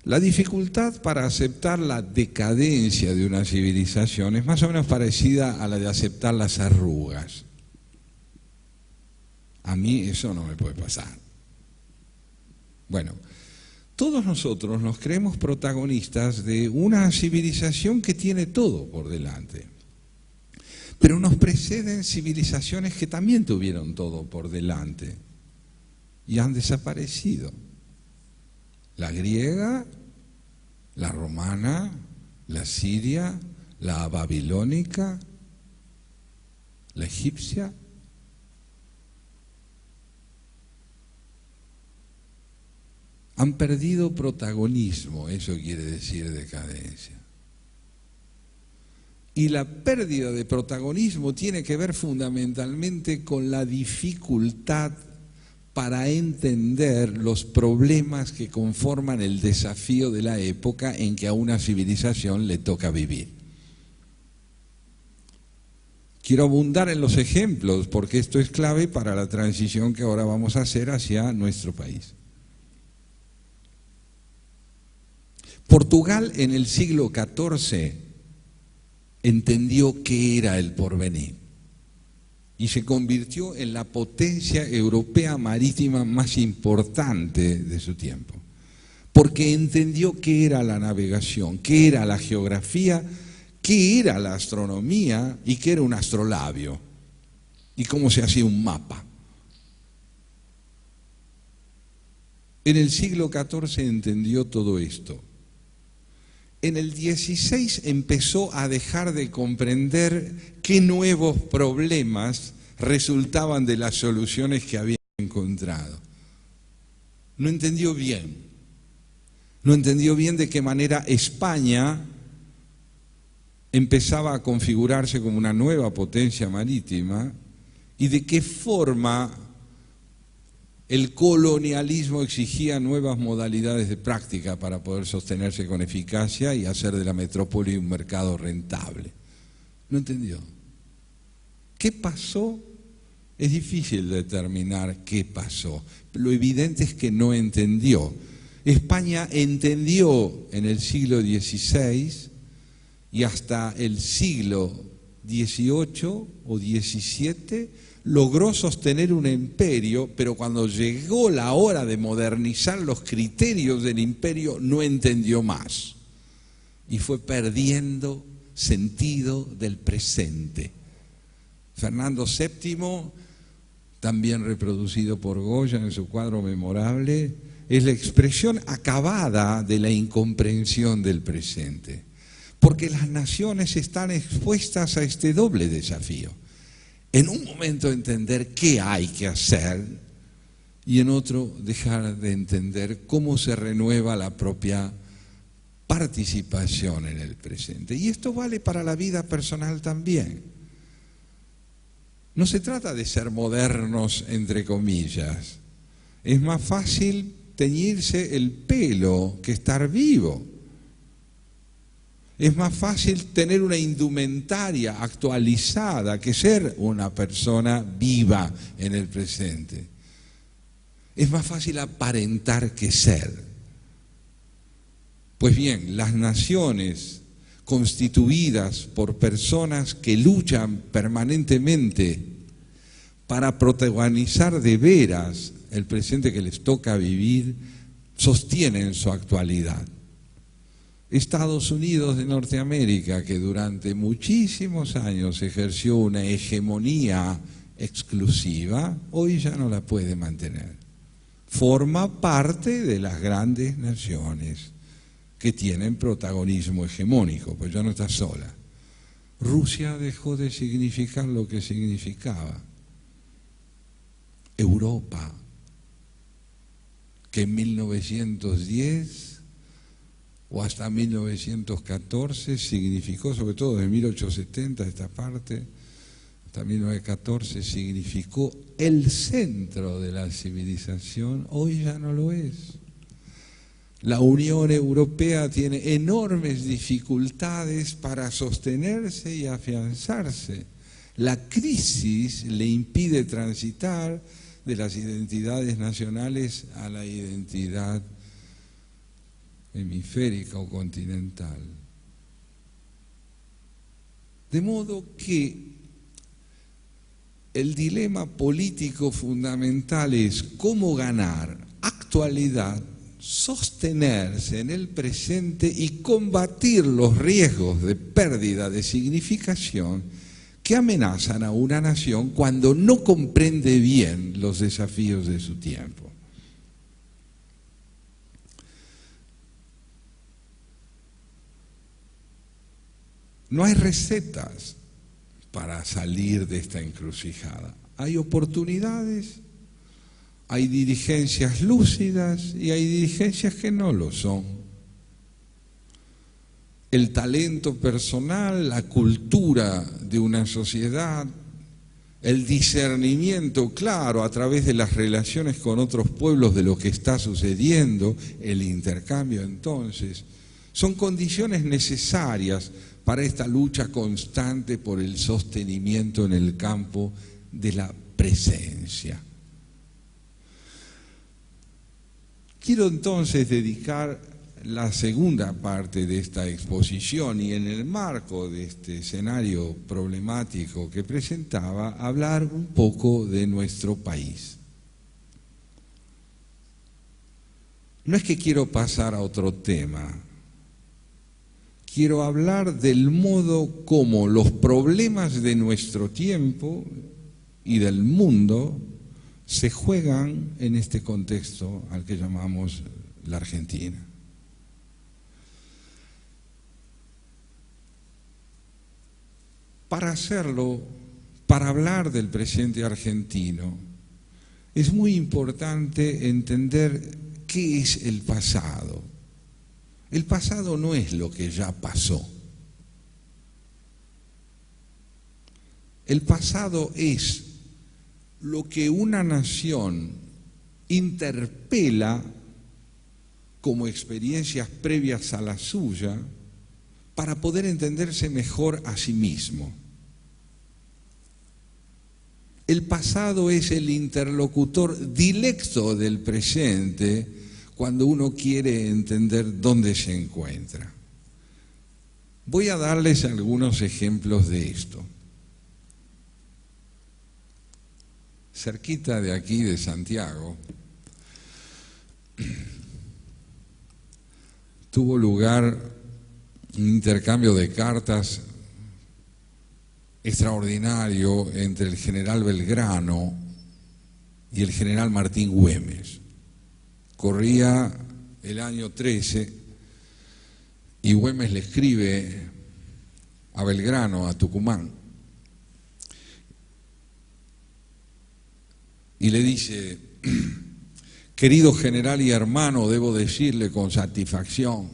Speaker 3: La dificultad para aceptar la decadencia de una civilización es más o menos parecida a la de aceptar las arrugas. A mí eso no me puede pasar. Bueno, todos nosotros nos creemos protagonistas de una civilización que tiene todo por delante. Pero nos preceden civilizaciones que también tuvieron todo por delante y han desaparecido. La griega, la romana, la siria, la babilónica, la egipcia. Han perdido protagonismo, eso quiere decir decadencia. Y la pérdida de protagonismo tiene que ver fundamentalmente con la dificultad para entender los problemas que conforman el desafío de la época en que a una civilización le toca vivir. Quiero abundar en los ejemplos porque esto es clave para la transición que ahora vamos a hacer hacia nuestro país. Portugal en el siglo XIV entendió qué era el porvenir y se convirtió en la potencia europea marítima más importante de su tiempo, porque entendió qué era la navegación, qué era la geografía, qué era la astronomía y qué era un astrolabio y cómo se hacía un mapa. En el siglo XIV entendió todo esto. En el XVI empezó a dejar de comprender qué nuevos problemas resultaban de las soluciones que había encontrado. No entendió bien de qué manera España empezaba a configurarse como una nueva potencia marítima y de qué forma el colonialismo exigía nuevas modalidades de práctica para poder sostenerse con eficacia y hacer de la metrópoli un mercado rentable. No entendió. ¿Qué pasó? Es difícil determinar qué pasó. Lo evidente es que no entendió. España entendió en el siglo XVI y hasta el siglo XVIII o XVII logró sostener un imperio, pero cuando llegó la hora de modernizar los criterios del imperio no entendió más y fue perdiendo sentido del presente. Fernando VII, también reproducido por Goya en su cuadro memorable, es la expresión acabada de la incomprensión del presente, porque las naciones están expuestas a este doble desafío. En un momento entender qué hay que hacer y en otro dejar de entender cómo se renueva la propia participación en el presente. Y esto vale para la vida personal también. No se trata de ser modernos, entre comillas. Es más fácil teñirse el pelo que estar vivo. Es más fácil tener una indumentaria actualizada que ser una persona viva en el presente. Es más fácil aparentar que ser. Pues bien, las naciones constituidas por personas que luchan permanentemente para protagonizar de veras el presente que les toca vivir, sostienen su actualidad. Estados Unidos de Norteamérica, que durante muchísimos años ejerció una hegemonía exclusiva, hoy ya no la puede mantener. Forma parte de las grandes naciones que tienen protagonismo hegemónico, pues ya no está sola. Rusia dejó de significar lo que significaba. Europa, que en 1910 o hasta 1914 significó, sobre todo de 1870 esta parte, hasta 1914 significó el centro de la civilización, hoy ya no lo es. La Unión Europea tiene enormes dificultades para sostenerse y afianzarse. La crisis le impide transitar de las identidades nacionales a la identidad hemisférica o continental. De modo que el dilema político fundamental es cómo ganar actualidad, sostenerse en el presente y combatir los riesgos de pérdida de significación que amenazan a una nación cuando no comprende bien los desafíos de su tiempo. No hay recetas para salir de esta encrucijada. Hay oportunidades, hay dirigencias lúcidas y hay dirigencias que no lo son. El talento personal, la cultura de una sociedad, el discernimiento claro a través de las relaciones con otros pueblos de lo que está sucediendo, el intercambio entonces, son condiciones necesarias para esta lucha constante por el sostenimiento en el campo de la presencia. Quiero entonces dedicar la segunda parte de esta exposición y en el marco de este escenario problemático que presentaba, hablar un poco de nuestro país. No es que quiero pasar a otro tema. Quiero hablar del modo como los problemas de nuestro tiempo y del mundo se juegan en este contexto al que llamamos la Argentina. Para hacerlo, para hablar del presente argentino, es muy importante entender qué es el pasado. El pasado no es lo que ya pasó. El pasado es lo que una nación interpela como experiencias previas a la suya para poder entenderse mejor a sí mismo. El pasado es el interlocutor directo del presente cuando uno quiere entender dónde se encuentra. Voy a darles algunos ejemplos de esto. cerquita de aquí, de Santiago, tuvo lugar un intercambio de cartas extraordinario entre el general Belgrano y el general Martín Güemes. Corría el año 13 y Güemes le escribe a Belgrano, a Tucumán, y le dice: querido general y hermano, debo decirle con satisfacción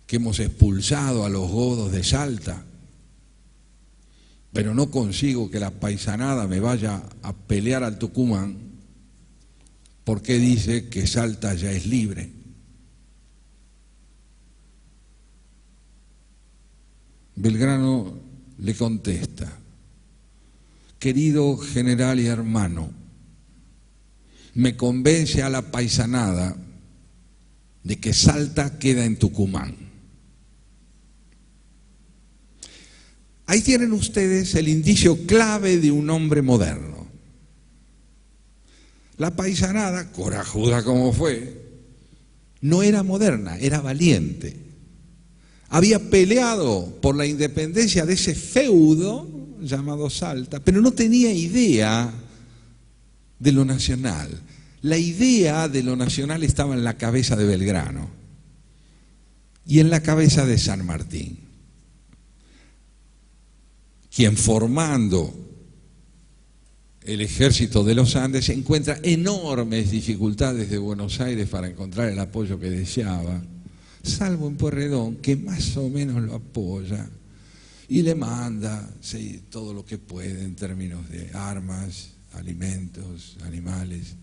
Speaker 3: que hemos expulsado a los godos de Salta, pero no consigo que la paisanada me vaya a pelear al Tucumán, porque dice que Salta ya es libre. Belgrano le contesta: querido general y hermano, me convence a la paisanada de que Salta queda en Tucumán. Ahí tienen ustedes el indicio clave de un hombre moderno. La paisanada, corajuda como fue, no era moderna, era valiente. Había peleado por la independencia de ese feudo llamado Salta, pero no tenía idea de lo nacional. La idea de lo nacional estaba en la cabeza de Belgrano y en la cabeza de San Martín, quien, formando el ejército de los Andes, encuentra enormes dificultades de Buenos Aires para encontrar el apoyo que deseaba, salvo en Pueyrredón, que más o menos lo apoya y le manda, sí, todo lo que puede en términos de armas, alimentos, animales.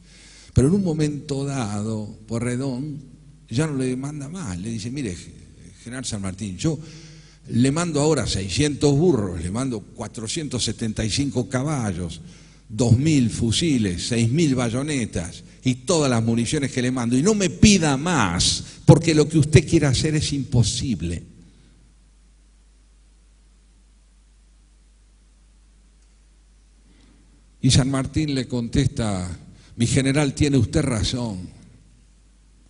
Speaker 3: Pero en un momento dado, Pueyrredón ya no le manda más, le dice: mire, general San Martín, yo le mando ahora 600 burros, le mando 475 caballos, 2.000 fusiles, 6.000 bayonetas y todas las municiones que le mando, y no me pida más, porque lo que usted quiere hacer es imposible. Y San Martín le contesta: mi general, tiene usted razón,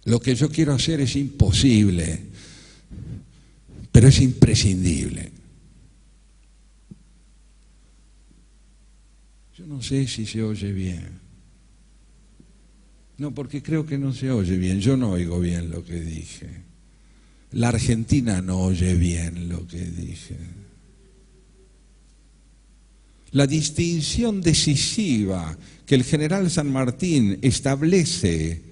Speaker 3: lo que yo quiero hacer es imposible, pero es imprescindible. Yo no sé si se oye bien. No, porque creo que no se oye bien. Yo no oigo bien lo que dije. La Argentina no oye bien lo que dije. La distinción decisiva que el general San Martín establece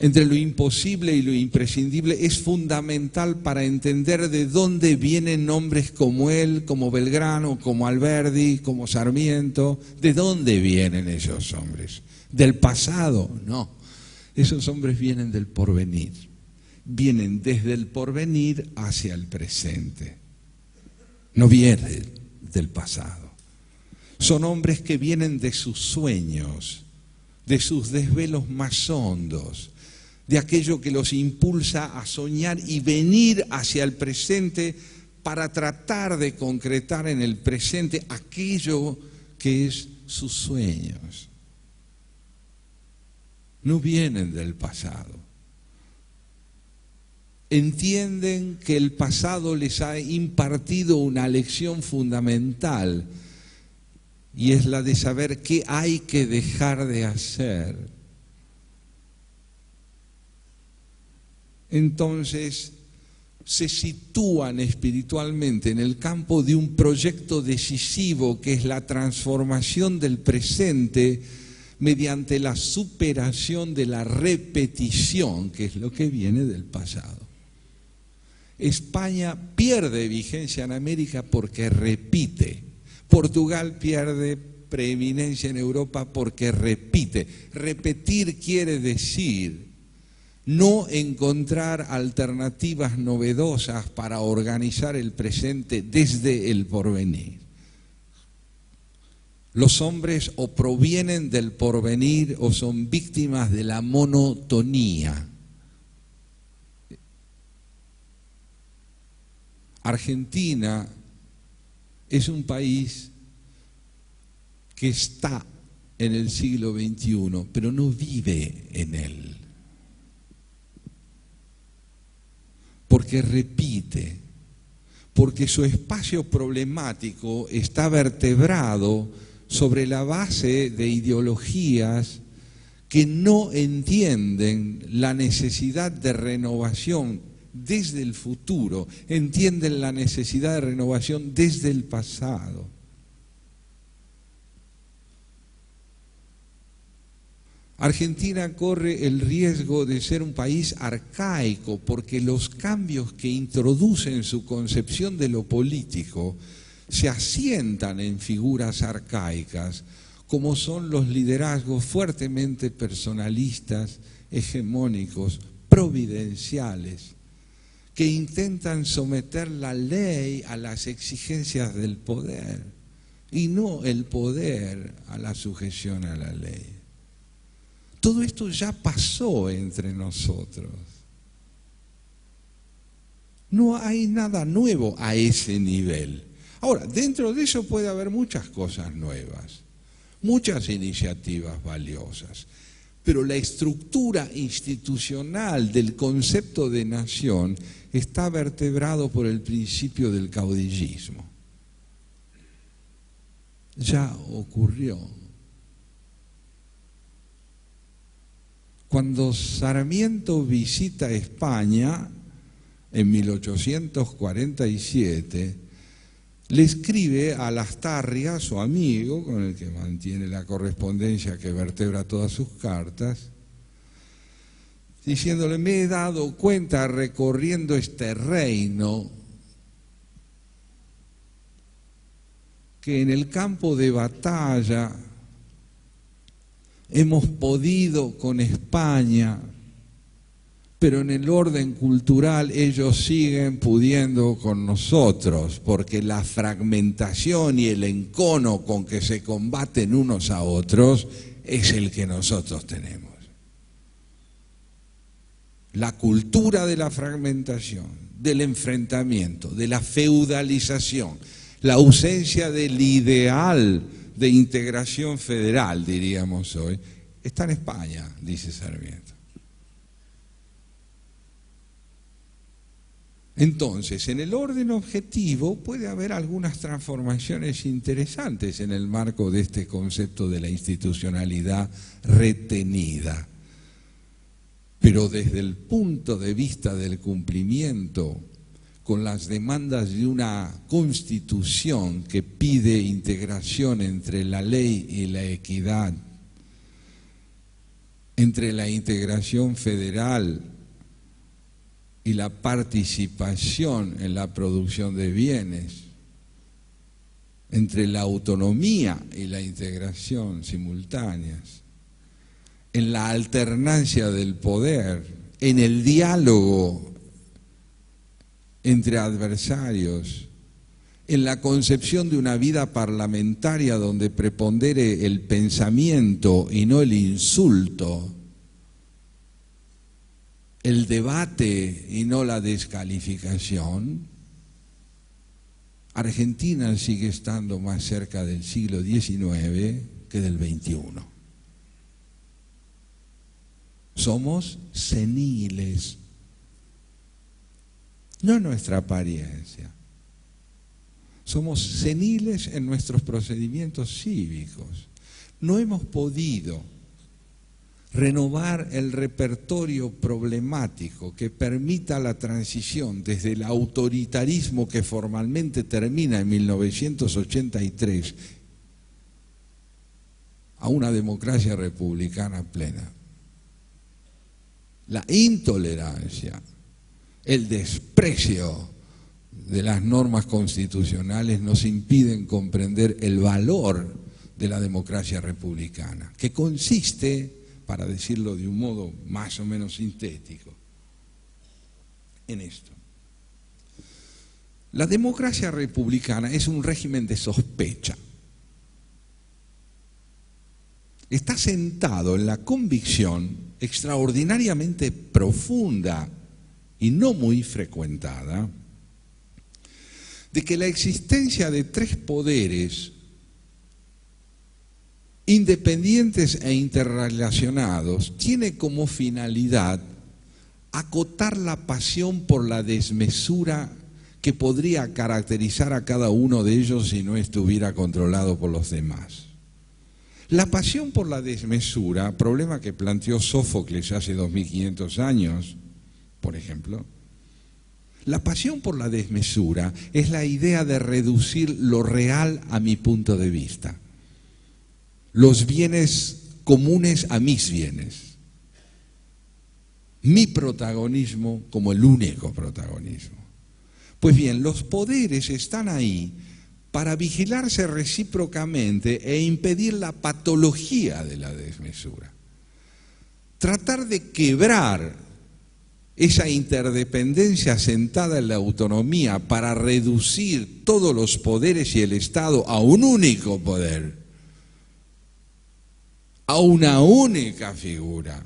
Speaker 3: entre lo imposible y lo imprescindible es fundamental para entender de dónde vienen hombres como él, como Belgrano, como Alberdi, como Sarmiento. ¿De dónde vienen esos hombres? ¿Del pasado? No. Esos hombres vienen del porvenir. Vienen desde el porvenir hacia el presente. No vienen del pasado. Son hombres que vienen de sus sueños, de sus desvelos más hondos, de aquello que los impulsa a soñar y venir hacia el presente para tratar de concretar en el presente aquello que es sus sueños. No vienen del pasado. Entienden que el pasado les ha impartido una lección fundamental, y es la de saber qué hay que dejar de hacer. Entonces se sitúan espiritualmente en el campo de un proyecto decisivo que es la transformación del presente mediante la superación de la repetición, que es lo que viene del pasado. España pierde vigencia en América porque repite. Portugal pierde preeminencia en Europa porque repite. Repetir quiere decir no encontrar alternativas novedosas para organizar el presente desde el porvenir. Los hombres o provienen del porvenir o son víctimas de la monotonía. Argentina es un país que está en el siglo XXI, pero no vive en él. Porque repite, porque su espacio problemático está vertebrado sobre la base de ideologías que no entienden la necesidad de renovación desde el futuro, entienden la necesidad de renovación desde el pasado. Argentina corre el riesgo de ser un país arcaico porque los cambios que introduce en su concepción de lo político se asientan en figuras arcaicas, como son los liderazgos fuertemente personalistas, hegemónicos, providenciales, que intentan someter la ley a las exigencias del poder y no el poder a la sujeción a la ley. Todo esto ya pasó entre nosotros. No hay nada nuevo a ese nivel. Ahora, dentro de eso puede haber muchas cosas nuevas, muchas iniciativas valiosas, pero la estructura institucional del concepto de nación está vertebrado por el principio del caudillismo. Ya ocurrió. Cuando Sarmiento visita España en 1847, le escribe a Lastarria, su amigo, con el que mantiene la correspondencia que vertebra todas sus cartas, diciéndole: me he dado cuenta recorriendo este reino que en el campo de batalla hemos podido con España, pero en el orden cultural ellos siguen pudiendo con nosotros, porque la fragmentación y el encono con que se combaten unos a otros es el que nosotros tenemos. La cultura de la fragmentación, del enfrentamiento, de la feudalización, la ausencia del ideal de integración federal, diríamos hoy, está en España, dice Sarmiento. Entonces, en el orden objetivo puede haber algunas transformaciones interesantes en el marco de este concepto de la institucionalidad retenida. Pero desde el punto de vista del cumplimiento con las demandas de una constitución que pide integración entre la ley y la equidad, entre la integración federal y la participación en la producción de bienes, entre la autonomía y la integración simultáneas, en la alternancia del poder, en el diálogo entre adversarios, en la concepción de una vida parlamentaria donde prepondere el pensamiento y no el insulto, el debate y no la descalificación, Argentina sigue estando más cerca del siglo XIX que del XXI. Somos seniles. No en nuestra apariencia. Somos seniles en nuestros procedimientos cívicos. No hemos podido renovar el repertorio problemático que permita la transición desde el autoritarismo que formalmente termina en 1983 a una democracia republicana plena. La intolerancia, el desprecio de las normas constitucionales nos impiden comprender el valor de la democracia republicana, que consiste, para decirlo de un modo más o menos sintético, en esto. La democracia republicana es un régimen de sospecha. Está sentado en la convicción extraordinariamente profunda y no muy frecuentada de que la existencia de tres poderes independientes e interrelacionados, tiene como finalidad acotar la pasión por la desmesura que podría caracterizar a cada uno de ellos si no estuviera controlado por los demás. La pasión por la desmesura, problema que planteó Sófocles hace 2500 años, por ejemplo, la pasión por la desmesura es la idea de reducir lo real a mi punto de vista, los bienes comunes a mis bienes, mi protagonismo como el único protagonismo. Pues bien, los poderes están ahí para vigilarse recíprocamente e impedir la patología de la desmesura. Tratar de quebrar esa interdependencia sentada en la autonomía para reducir todos los poderes y el Estado a un único poder, a una única figura,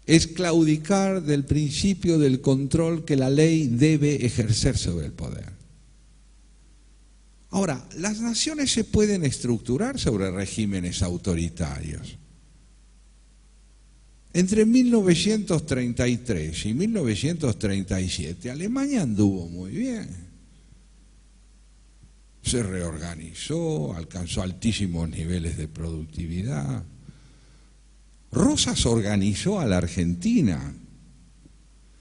Speaker 3: es claudicar del principio del control que la ley debe ejercer sobre el poder. Ahora, las naciones se pueden estructurar sobre regímenes autoritarios. Entre 1933 y 1937, Alemania anduvo muy bien. Se reorganizó, alcanzó altísimos niveles de productividad. Rosas organizó a la Argentina.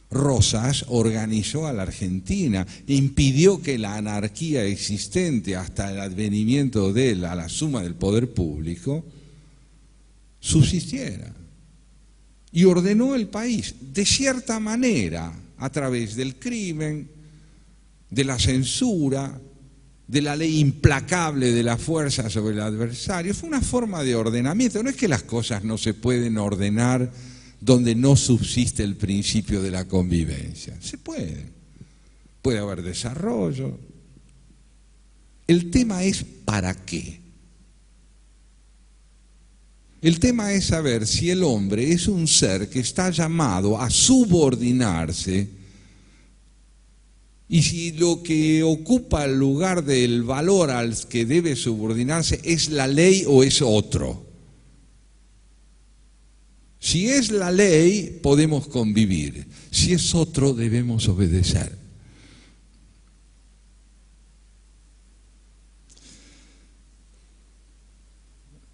Speaker 3: Rosas organizó a la Argentina, impidió que la anarquía existente hasta el advenimiento de él a la suma del poder público subsistiera. Y ordenó el país, de cierta manera, a través del crimen, de la censura, de la ley implacable de la fuerza sobre el adversario. Fue una forma de ordenamiento. No es que las cosas no se pueden ordenar donde no subsiste el principio de la convivencia. Se puede. Puede haber desarrollo. El tema es ¿para qué? El tema es saber si el hombre es un ser que está llamado a subordinarse y si lo que ocupa el lugar del valor al que debe subordinarse es la ley o es otro. Si es la ley, podemos convivir. Si es otro, debemos obedecer.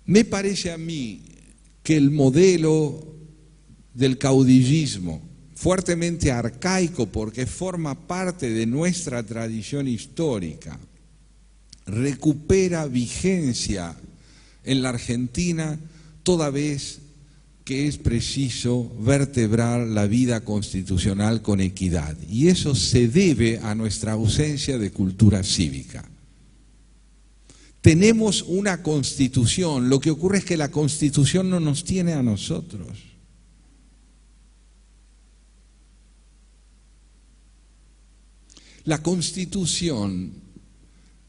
Speaker 3: Me parece a mí que el modelo del caudillismo, fuertemente arcaico porque forma parte de nuestra tradición histórica, recupera vigencia en la Argentina toda vez que es preciso vertebrar la vida constitucional con equidad. Y eso se debe a nuestra ausencia de cultura cívica. Tenemos una Constitución, lo que ocurre es que la Constitución no nos tiene a nosotros. La Constitución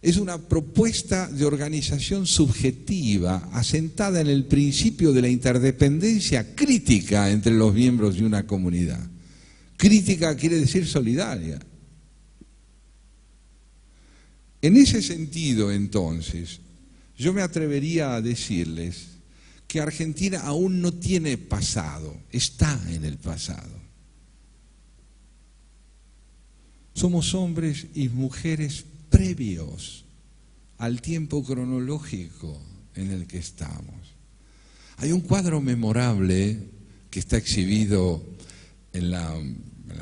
Speaker 3: es una propuesta de organización subjetiva asentada en el principio de la interdependencia crítica entre los miembros de una comunidad. Crítica quiere decir solidaria. En ese sentido, entonces, yo me atrevería a decirles que Argentina aún no tiene pasado, está en el pasado. Somos hombres y mujeres previos al tiempo cronológico en el que estamos. Hay un cuadro memorable que está exhibido en la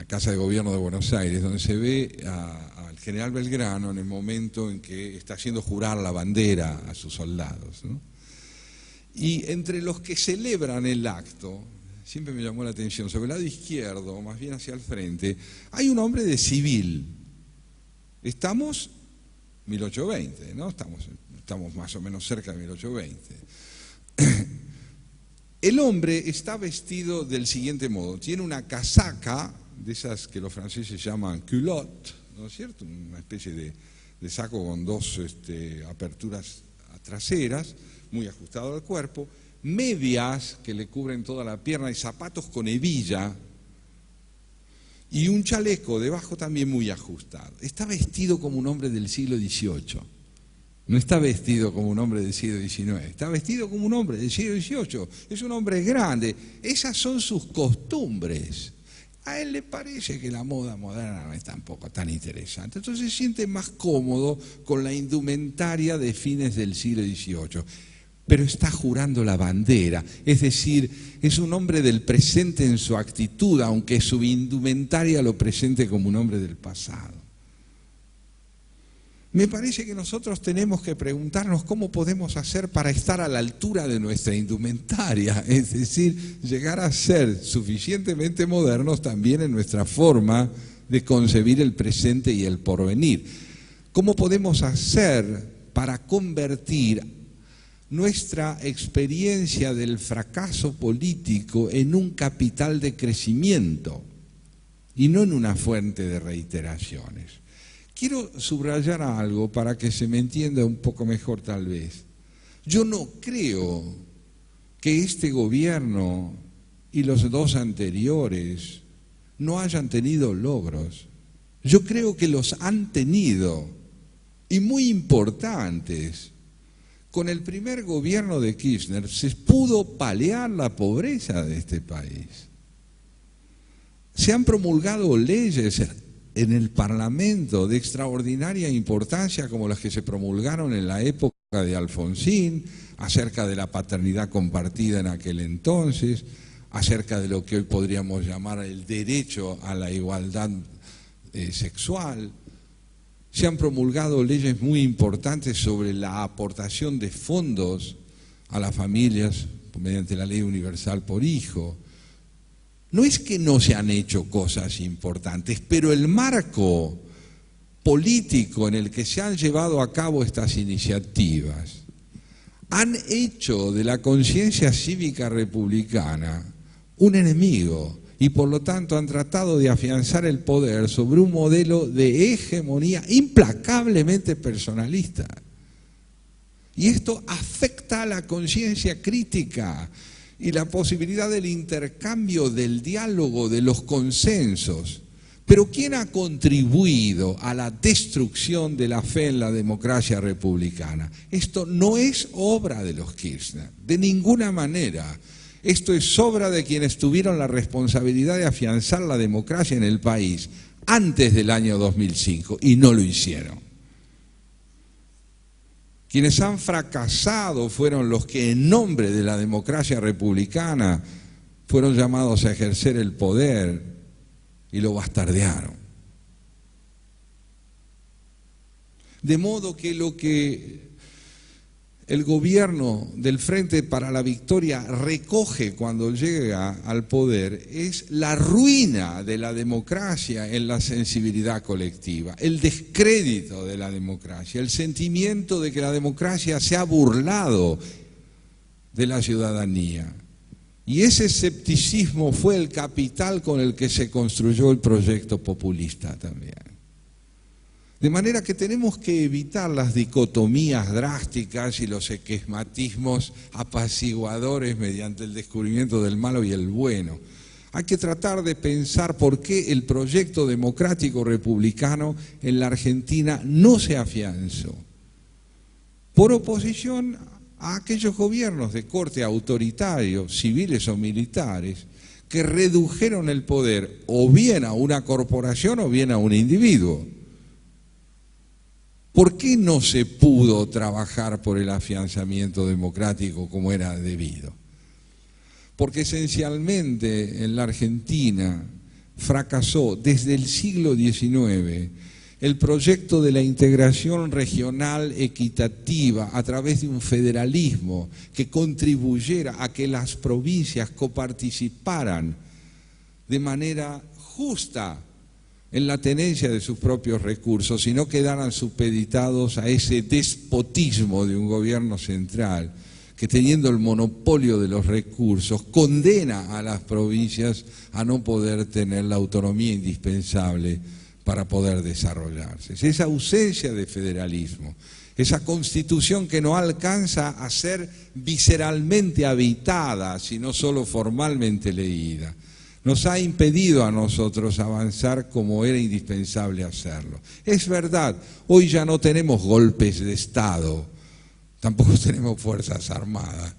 Speaker 3: Casa de Gobierno de Buenos Aires, donde se ve al general Belgrano en el momento en que está haciendo jurar la bandera a sus soldados, ¿no? Y entre los que celebran el acto, siempre me llamó la atención, sobre el lado izquierdo, más bien hacia el frente, hay un hombre de civil. Estamos 1820, ¿no? Estamos más o menos cerca de 1820. El hombre está vestido del siguiente modo, tiene una casaca, de esas que los franceses llaman culotte, ¿no es cierto? Una especie de saco con dos aperturas traseras, muy ajustado al cuerpo, medias que le cubren toda la pierna y zapatos con hebilla, y un chaleco debajo también muy ajustado. Está vestido como un hombre del siglo XVIII. No está vestido como un hombre del siglo XIX, está vestido como un hombre del siglo XVIII. Es un hombre grande. Esas son sus costumbres. A él le parece que la moda moderna no es tampoco tan interesante. Entonces se siente más cómodo con la indumentaria de fines del siglo XVIII. Pero está jurando la bandera, es decir, es un hombre del presente en su actitud, aunque su indumentaria lo presente como un hombre del pasado. Me parece que nosotros tenemos que preguntarnos cómo podemos hacer para estar a la altura de nuestra indumentaria, es decir, llegar a ser suficientemente modernos también en nuestra forma de concebir el presente y el porvenir. ¿Cómo podemos hacer para convertir nuestra experiencia del fracaso político en un capital de crecimiento y no en una fuente de reiteraciones? Quiero subrayar algo para que se me entienda un poco mejor tal vez. Yo no creo que este gobierno y los dos anteriores no hayan tenido logros. Yo creo que los han tenido, y muy importantes. Con el primer gobierno de Kirchner se pudo paliar la pobreza de este país. Se han promulgado leyes en el Parlamento de extraordinaria importancia, como las que se promulgaron en la época de Alfonsín, acerca de la paternidad compartida en aquel entonces, acerca de lo que hoy podríamos llamar el derecho a la igualdad sexual. Se han promulgado leyes muy importantes sobre la aportación de fondos a las familias mediante la Ley Universal por Hijo. No es que no se han hecho cosas importantes, pero el marco político en el que se han llevado a cabo estas iniciativas han hecho de la conciencia cívica republicana un enemigo. Y por lo tanto han tratado de afianzar el poder sobre un modelo de hegemonía implacablemente personalista. Y esto afecta a la conciencia crítica y la posibilidad del intercambio, del diálogo, de los consensos. Pero ¿quién ha contribuido a la destrucción de la fe en la democracia republicana? Esto no es obra de los Kirchner, de ninguna manera. Esto es obra de quienes tuvieron la responsabilidad de afianzar la democracia en el país antes del año 2005 y no lo hicieron. Quienes han fracasado fueron los que en nombre de la democracia republicana fueron llamados a ejercer el poder y lo bastardearon. De modo que lo que el gobierno del Frente para la Victoria recoge cuando llega al poder es la ruina de la democracia en la sensibilidad colectiva, el descrédito de la democracia, el sentimiento de que la democracia se ha burlado de la ciudadanía. Y ese escepticismo fue el capital con el que se construyó el proyecto populista también. De manera que tenemos que evitar las dicotomías drásticas y los esquematismos apaciguadores mediante el descubrimiento del malo y el bueno. Hay que tratar de pensar por qué el proyecto democrático republicano en la Argentina no se afianzó. Por oposición a aquellos gobiernos de corte autoritario, civiles o militares, que redujeron el poder o bien a una corporación o bien a un individuo. ¿Por qué no se pudo trabajar por el afianzamiento democrático como era debido? Porque esencialmente en la Argentina fracasó desde el siglo XIX el proyecto de la integración regional equitativa a través de un federalismo que contribuyera a que las provincias coparticiparan de manera justa en la tenencia de sus propios recursos y no quedaran supeditados a ese despotismo de un gobierno central que, teniendo el monopolio de los recursos, condena a las provincias a no poder tener la autonomía indispensable para poder desarrollarse. Es esa ausencia de federalismo, esa constitución que no alcanza a ser visceralmente habitada, sino solo formalmente leída, nos ha impedido a nosotros avanzar como era indispensable hacerlo. Es verdad, hoy ya no tenemos golpes de Estado, tampoco tenemos fuerzas armadas.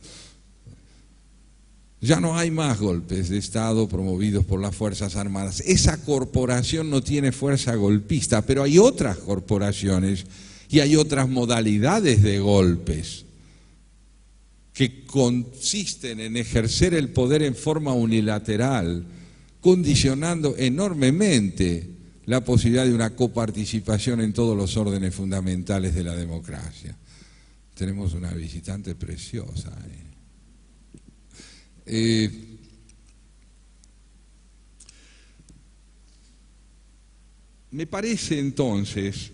Speaker 3: Ya no hay más golpes de Estado promovidos por las Fuerzas Armadas. Esa corporación no tiene fuerza golpista, pero hay otras corporaciones y hay otras modalidades de golpes que consisten en ejercer el poder en forma unilateral, condicionando enormemente la posibilidad de una coparticipación en todos los órdenes fundamentales de la democracia. Tenemos una visitante preciosa ahí. Me parece entonces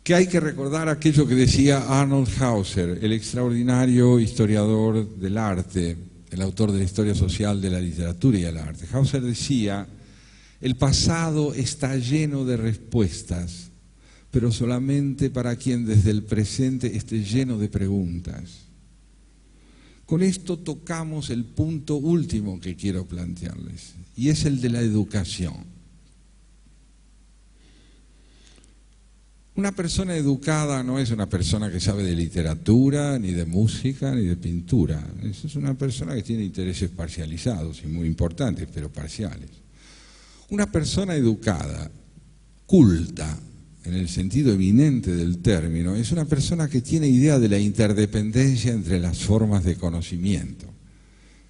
Speaker 3: que hay que recordar aquello que decía Arnold Hauser, el extraordinario historiador del arte, el autor de la historia social de la literatura y el arte. Hauser decía: el pasado está lleno de respuestas, pero solamente para quien desde el presente esté lleno de preguntas. Con esto tocamos el punto último que quiero plantearles, y es el de la educación. Una persona educada no es una persona que sabe de literatura, ni de música, ni de pintura. Es una persona que tiene intereses parcializados y muy importantes, pero parciales. Una persona educada, culta, en el sentido eminente del término, es una persona que tiene idea de la interdependencia entre las formas de conocimiento,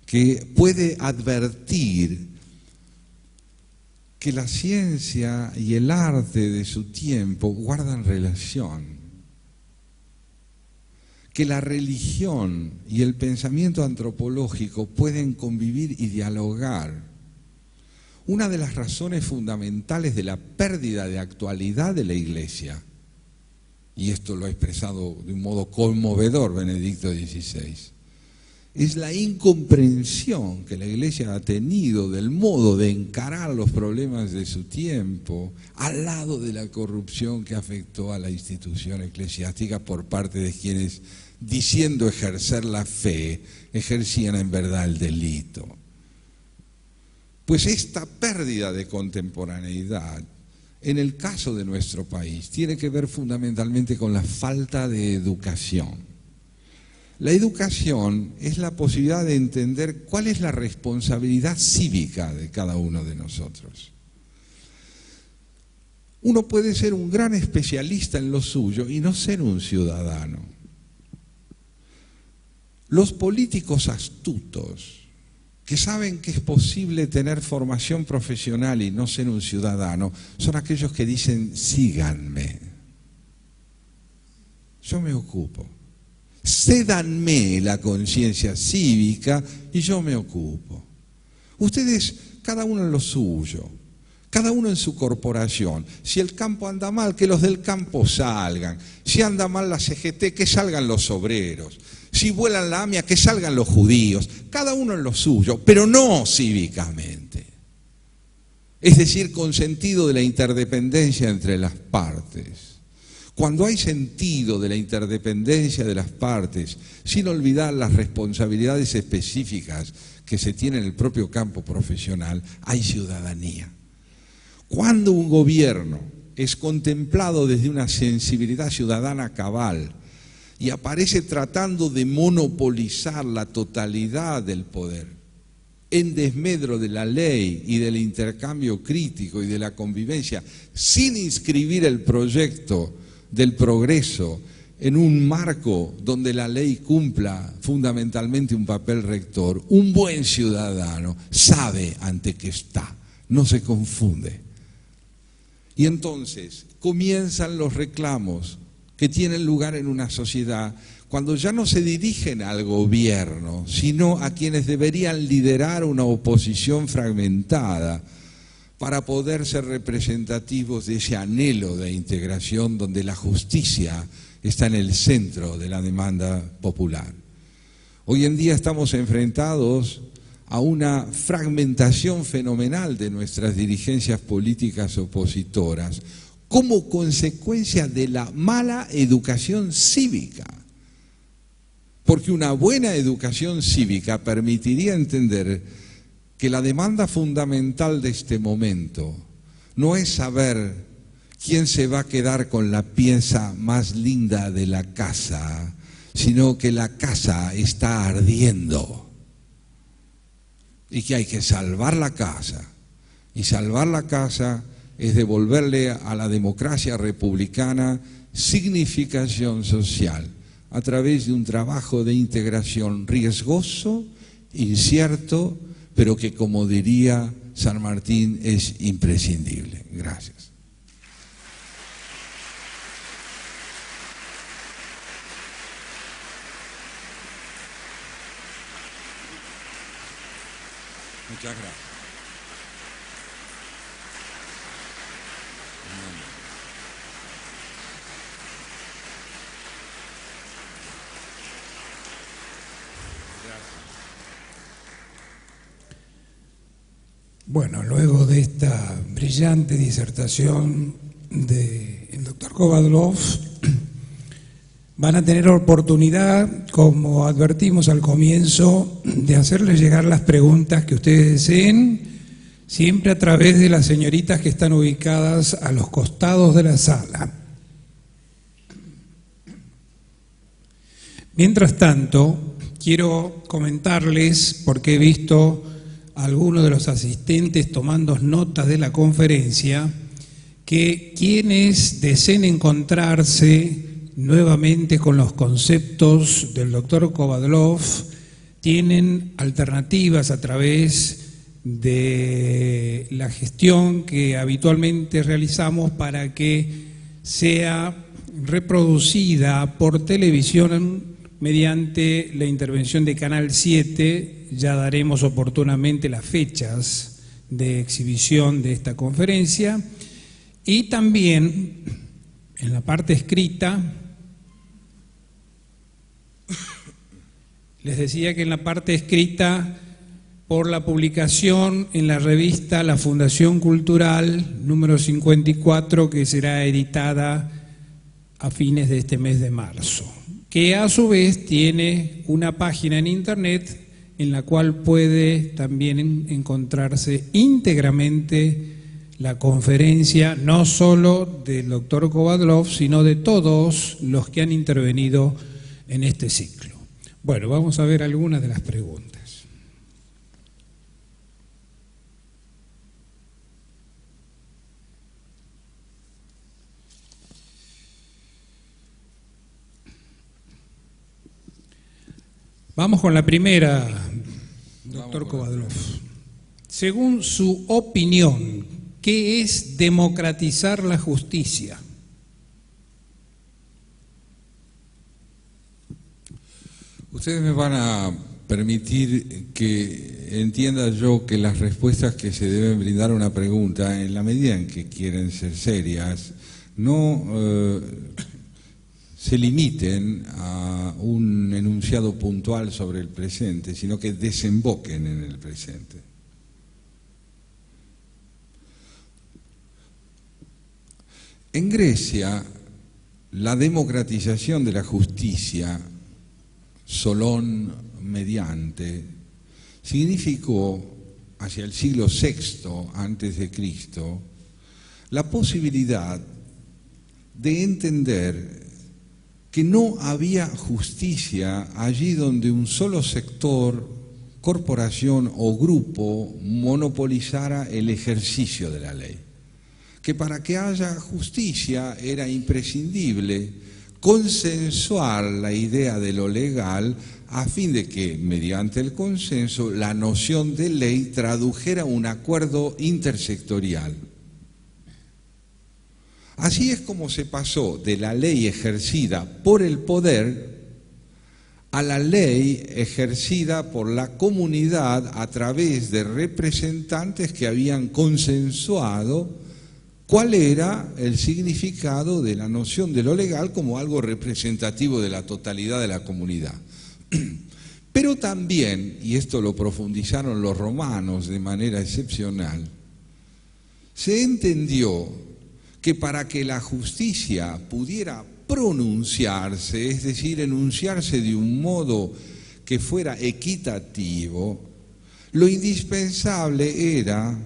Speaker 3: que puede advertir que la ciencia y el arte de su tiempo guardan relación, que la religión y el pensamiento antropológico pueden convivir y dialogar. Una de las razones fundamentales de la pérdida de actualidad de la Iglesia, y esto lo ha expresado de un modo conmovedor Benedicto XVI, es la incomprensión que la Iglesia ha tenido del modo de encarar los problemas de su tiempo, al lado de la corrupción que afectó a la institución eclesiástica por parte de quienes, diciendo ejercer la fe, ejercían en verdad el delito. Pues esta pérdida de contemporaneidad, en el caso de nuestro país, tiene que ver fundamentalmente con la falta de educación. La educación es la posibilidad de entender cuál es la responsabilidad cívica de cada uno de nosotros. Uno puede ser un gran especialista en lo suyo y no ser un ciudadano. Los políticos astutos, que saben que es posible tener formación profesional y no ser un ciudadano, son aquellos que dicen: síganme, yo me ocupo, cédanme la conciencia cívica y yo me ocupo. Ustedes, cada uno en lo suyo, cada uno en su corporación. Si el campo anda mal, que los del campo salgan. Si anda mal la CGT, que salgan los obreros. Si vuelan la AMIA, que salgan los judíos. Cada uno en lo suyo, pero no cívicamente. Es decir, con sentido de la interdependencia entre las partes. Cuando hay sentido de la interdependencia de las partes, sin olvidar las responsabilidades específicas que se tienen en el propio campo profesional, hay ciudadanía. Cuando un gobierno es contemplado desde una sensibilidad ciudadana cabal y aparece tratando de monopolizar la totalidad del poder, en desmedro de la ley y del intercambio crítico y de la convivencia, sin inscribir el proyecto del progreso en un marco donde la ley cumpla fundamentalmente un papel rector, un buen ciudadano sabe ante qué está, no se confunde. Y entonces comienzan los reclamos que tienen lugar en una sociedad cuando ya no se dirigen al gobierno, sino a quienes deberían liderar una oposición fragmentada para poder ser representativos de ese anhelo de integración donde la justicia está en el centro de la demanda popular. Hoy en día estamos enfrentados a una fragmentación fenomenal de nuestras dirigencias políticas opositoras como consecuencia de la mala educación cívica. porque una buena educación cívica permitiría entender que la demanda fundamental de este momento no es saber quién se va a quedar con la pieza más linda de la casa, sino que la casa está ardiendo y que hay que salvar la casa. Y salvar la casa es devolverle a la democracia republicana significación social a través de un trabajo de integración riesgoso, incierto, pero que, como diría San Martín, es imprescindible. Gracias. Muchas gracias.
Speaker 1: Bueno, luego de esta brillante disertación del doctor Kovadlov, van a tener oportunidad, como advertimos al comienzo, de hacerles llegar las preguntas que ustedes deseen, siempre a través de las señoritas que están ubicadas a los costados de la sala. Mientras tanto, quiero comentarles, porque he visto a algunos de los asistentes tomando notas de la conferencia, que quienes deseen encontrarse nuevamente con los conceptos del doctor Kovadlov tienen alternativas a través de la gestión que habitualmente realizamos para que sea reproducida por televisión mediante la intervención de Canal 7. Ya daremos oportunamente las fechas de exhibición de esta conferencia, y también en la parte escrita. Les decía que en la parte escrita, por la publicación en la revista La Fundación Cultural, número 54, que será editada a fines de este mes de marzo, que a su vez tiene una página en internet en la cual puede también encontrarse íntegramente la conferencia, no solo del doctor Kovadlov, sino de todos los que han intervenido en este ciclo. Bueno, vamos a ver algunas de las preguntas. Vamos con la primera, doctor Kovadlov. Según su opinión, ¿qué es democratizar la justicia?
Speaker 3: Ustedes me van a permitir que entienda yo que las respuestas que se deben brindar a una pregunta, en la medida en que quieren ser serias, no se limiten a un enunciado puntual sobre el presente, sino que desemboquen en el presente. En Grecia, la democratización de la justicia, Solón mediante, significó, hacia el siglo VI antes de Cristo, la posibilidad de entender que no había justicia allí donde un solo sector, corporación o grupo monopolizara el ejercicio de la ley. Que para que haya justicia era imprescindible consensuar la idea de lo legal a fin de que, mediante el consenso, la noción de ley tradujera un acuerdo intersectorial. Así es como se pasó de la ley ejercida por el poder a la ley ejercida por la comunidad a través de representantes que habían consensuado cuál era el significado de la noción de lo legal como algo representativo de la totalidad de la comunidad. Pero también, y esto lo profundizaron los romanos de manera excepcional, se entendió que para que la justicia pudiera pronunciarse, es decir, enunciarse de un modo que fuera equitativo, lo indispensable era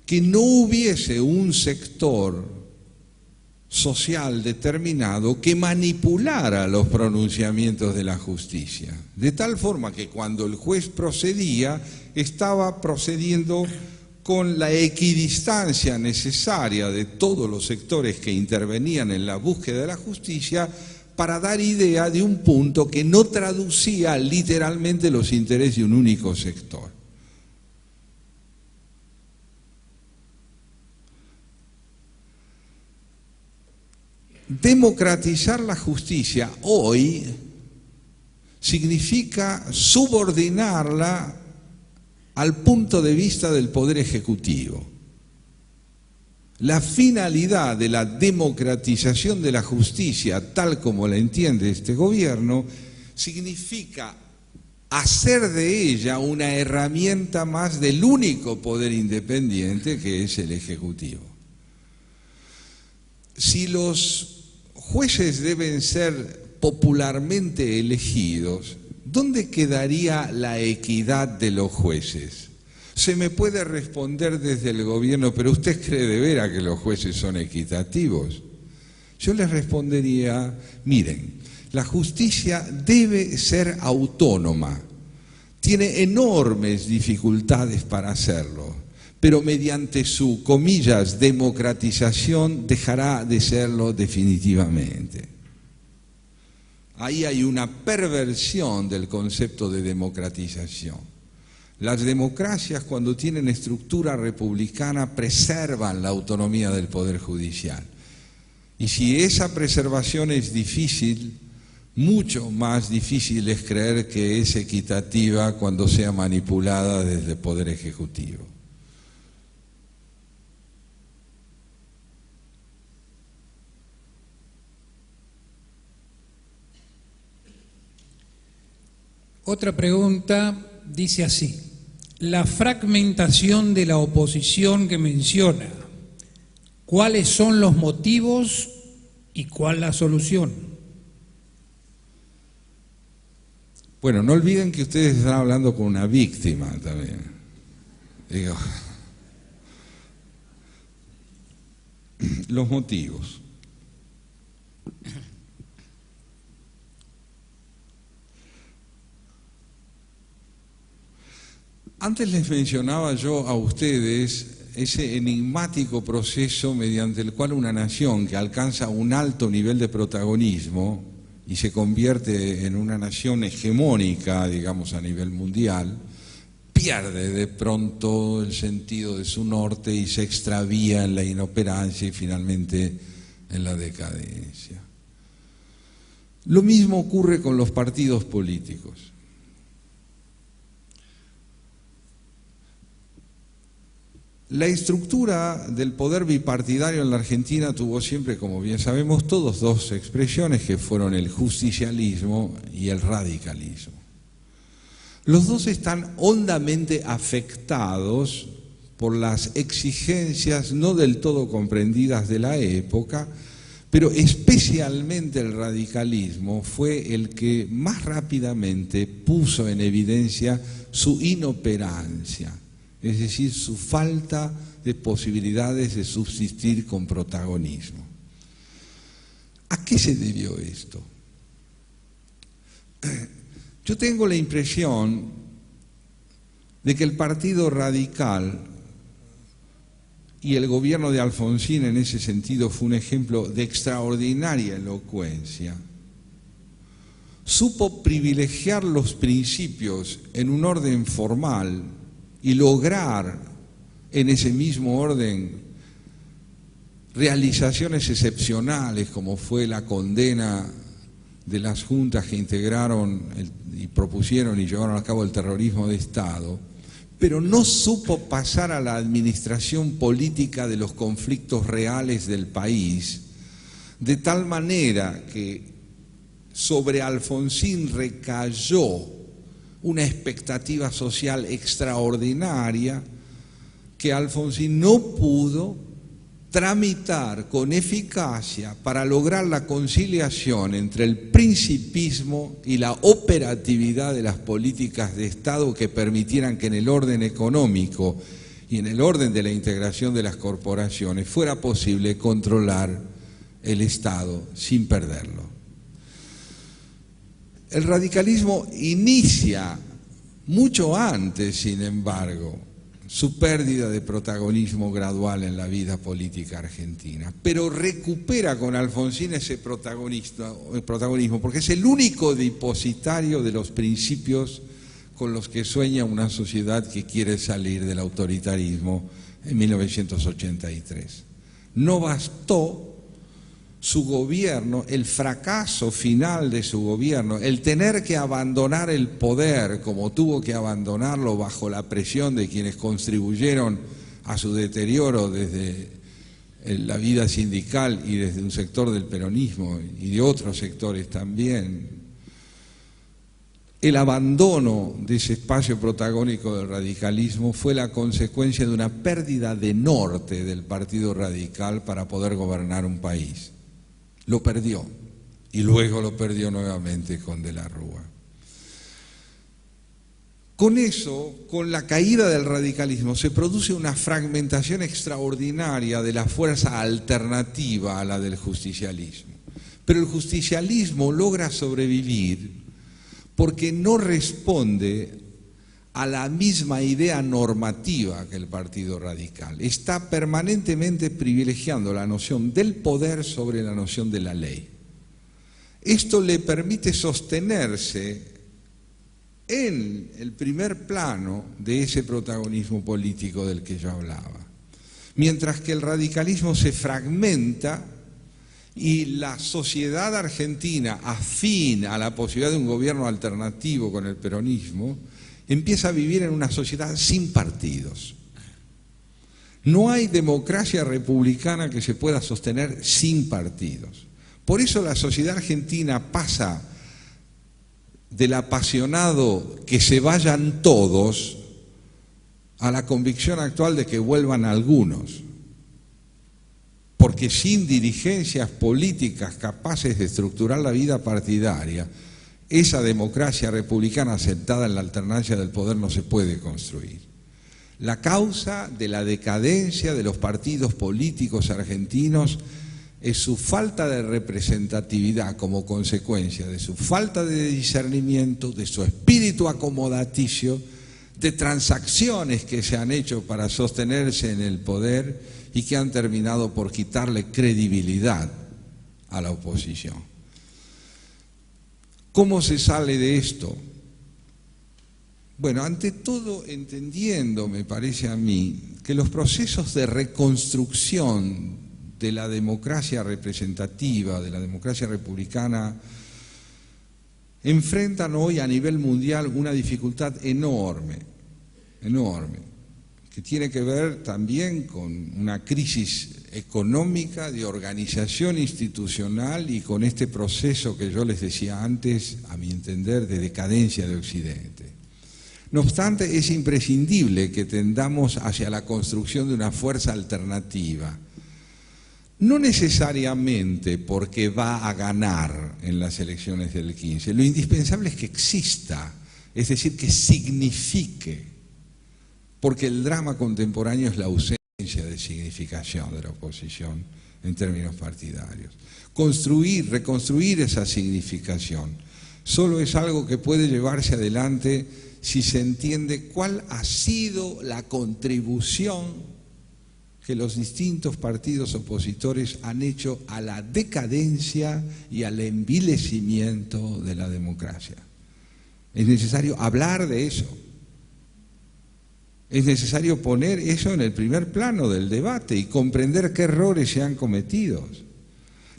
Speaker 3: que no hubiese un sector social determinado que manipulara los pronunciamientos de la justicia, de tal forma que cuando el juez procedía, estaba procediendo con la equidistancia necesaria de todos los sectores que intervenían en la búsqueda de la justicia para dar idea de un punto que no traducía literalmente los intereses de un único sector. Democratizar la justicia hoy significa subordinarla al punto de vista del Poder Ejecutivo. La finalidad de la democratización de la justicia, tal como la entiende este gobierno, significa hacer de ella una herramienta más del único poder independiente que es el Ejecutivo. Si los jueces deben ser popularmente elegidos, ¿dónde quedaría la equidad de los jueces? Se me puede responder desde el gobierno, pero ¿usted cree de veras que los jueces son equitativos? Yo les respondería, miren, la justicia debe ser autónoma, tiene enormes dificultades para hacerlo, pero mediante su, comillas, democratización dejará de serlo definitivamente. Ahí hay una perversión del concepto de democratización. Las democracias, cuando tienen estructura republicana, preservan la autonomía del Poder Judicial. Y si esa preservación es difícil, mucho más difícil es creer que es equitativa cuando sea manipulada desde el Poder Ejecutivo.
Speaker 1: Otra pregunta dice así: la fragmentación de la oposición que menciona, ¿cuáles son los motivos y cuál la solución?
Speaker 3: Bueno, no olviden que ustedes están hablando con una víctima también. Digo, los motivos. Antes les mencionaba yo a ustedes ese enigmático proceso mediante el cual una nación que alcanza un alto nivel de protagonismo y se convierte en una nación hegemónica, digamos, a nivel mundial, pierde de pronto el sentido de su norte y se extravía en la inoperancia y finalmente en la decadencia. Lo mismo ocurre con los partidos políticos. La estructura del poder bipartidario en la Argentina tuvo siempre, como bien sabemos todos, dos expresiones que fueron el justicialismo y el radicalismo. Los dos están hondamente afectados por las exigencias no del todo comprendidas de la época, pero especialmente el radicalismo fue el que más rápidamente puso en evidencia su inoperancia, es decir, su falta de posibilidades de subsistir con protagonismo. ¿A qué se debió esto? Yo tengo la impresión de que el Partido Radical y el gobierno de Alfonsín en ese sentido fue un ejemplo de extraordinaria elocuencia. Supo privilegiar los principios en un orden formal y lograr en ese mismo orden realizaciones excepcionales como fue la condena de las juntas que integraron y propusieron y llevaron a cabo el terrorismo de Estado, pero no supo pasar a la administración política de los conflictos reales del país, de tal manera que sobre Alfonsín recayó una expectativa social extraordinaria que Alfonsín no pudo tramitar con eficacia para lograr la conciliación entre el principismo y la operatividad de las políticas de Estado que permitieran que en el orden económico y en el orden de la integración de las corporaciones fuera posible controlar el Estado sin perderlo. El radicalismo inicia mucho antes, sin embargo, su pérdida de protagonismo gradual en la vida política argentina, pero recupera con Alfonsín ese protagonismo, porque es el único depositario de los principios con los que sueña una sociedad que quiere salir del autoritarismo en 1983. No bastó su gobierno, el fracaso final de su gobierno, el tener que abandonar el poder como tuvo que abandonarlo bajo la presión de quienes contribuyeron a su deterioro desde la vida sindical y desde un sector del peronismo y de otros sectores también. El abandono de ese espacio protagónico del radicalismo fue la consecuencia de una pérdida de norte del Partido Radical para poder gobernar un país. Lo perdió y luego lo perdió nuevamente con De la Rúa. Con eso, con la caída del radicalismo, se produce una fragmentación extraordinaria de la fuerza alternativa a la del justicialismo. Pero el justicialismo logra sobrevivir porque no responde a la misma idea normativa que el Partido Radical. Está permanentemente privilegiando la noción del poder sobre la noción de la ley. Esto le permite sostenerse en el primer plano de ese protagonismo político del que yo hablaba. Mientras que el radicalismo se fragmenta y la sociedad argentina, afín a la posibilidad de un gobierno alternativo con el peronismo, empieza a vivir en una sociedad sin partidos. No hay democracia republicana que se pueda sostener sin partidos. Por eso la sociedad argentina pasa del apasionado que se vayan todos a la convicción actual de que vuelvan algunos. Porque sin dirigencias políticas capaces de estructurar la vida partidaria, esa democracia republicana aceptada en la alternancia del poder no se puede construir. La causa de la decadencia de los partidos políticos argentinos es su falta de representatividad como consecuencia de su falta de discernimiento, de su espíritu acomodaticio, de transacciones que se han hecho para sostenerse en el poder y que han terminado por quitarle credibilidad a la oposición. ¿Cómo se sale de esto? Bueno, ante todo entendiendo, me parece a mí, que los procesos de reconstrucción de la democracia representativa, de la democracia republicana, enfrentan hoy a nivel mundial una dificultad enorme, que tiene que ver también con una crisis económica, de organización institucional y con este proceso que yo les decía antes, a mi entender, de decadencia de Occidente. No obstante, es imprescindible que tendamos hacia la construcción de una fuerza alternativa, no necesariamente porque va a ganar en las elecciones del 15, lo indispensable es que exista, es decir, que signifique, porque el drama contemporáneo es la ausencia de significación de la oposición en términos partidarios. Reconstruir esa significación solo es algo que puede llevarse adelante si se entiende cuál ha sido la contribución que los distintos partidos opositores han hecho a la decadencia y al envilecimiento de la democracia. Es necesario hablar de eso. Es necesario poner eso en el primer plano del debate y comprender qué errores se han cometido.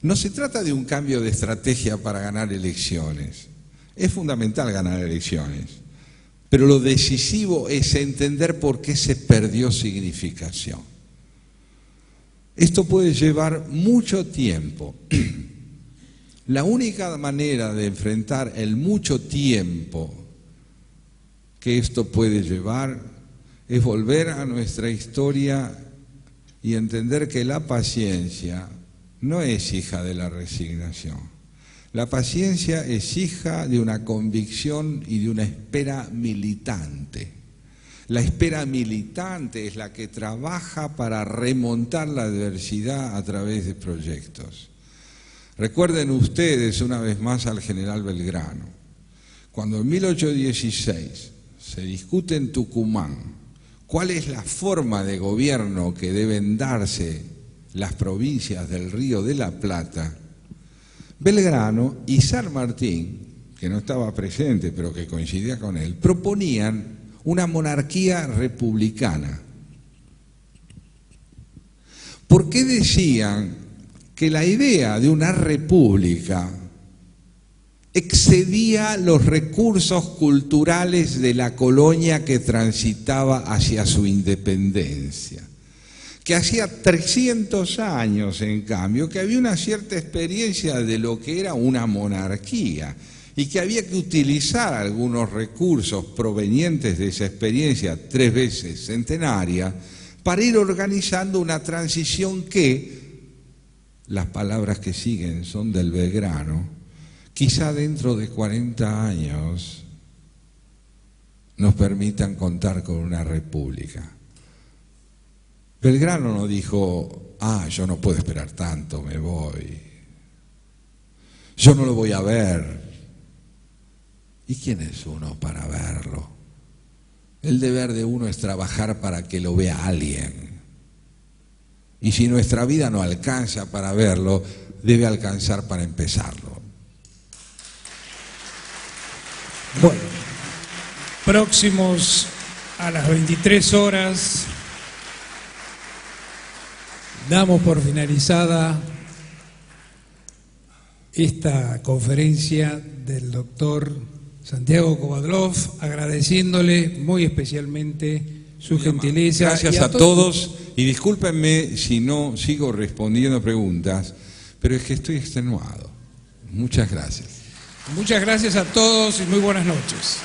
Speaker 3: No se trata de un cambio de estrategia para ganar elecciones. Es fundamental ganar elecciones, pero lo decisivo es entender por qué se perdió significación. Esto puede llevar mucho tiempo. La única manera de enfrentar el mucho tiempo que esto puede llevar es volver a nuestra historia y entender que la paciencia no es hija de la resignación. La paciencia es hija de una convicción y de una espera militante. La espera militante es la que trabaja para remontar la adversidad a través de proyectos. Recuerden ustedes una vez más al general Belgrano. Cuando en 1816 se discute en Tucumán cuál es la forma de gobierno que deben darse las provincias del Río de la Plata, Belgrano y San Martín, que no estaba presente pero que coincidía con él, proponían una monarquía republicana. ¿Por qué decían que la idea de una república excedía los recursos culturales de la colonia que transitaba hacia su independencia? Que hacía 300 años, en cambio, que había una cierta experiencia de lo que era una monarquía y que había que utilizar algunos recursos provenientes de esa experiencia 3 veces centenaria para ir organizando una transición que, las palabras que siguen son del Belgrano, quizá dentro de 40 años nos permitan contar con una república. Belgrano no dijo, yo no puedo esperar tanto, me voy. Yo no lo voy a ver. ¿Y quién es uno para verlo? El deber de uno es trabajar para que lo vea alguien. Y si nuestra vida no alcanza para verlo, debe alcanzar para empezarlo.
Speaker 1: Bueno, próximos a las 23 horas, damos por finalizada esta conferencia del doctor Santiago Kovadlov, agradeciéndole muy especialmente su gentileza.
Speaker 3: Gracias a todos y discúlpenme si no sigo respondiendo preguntas, pero es que estoy extenuado. Muchas gracias.
Speaker 1: Muchas gracias a todos y muy buenas noches.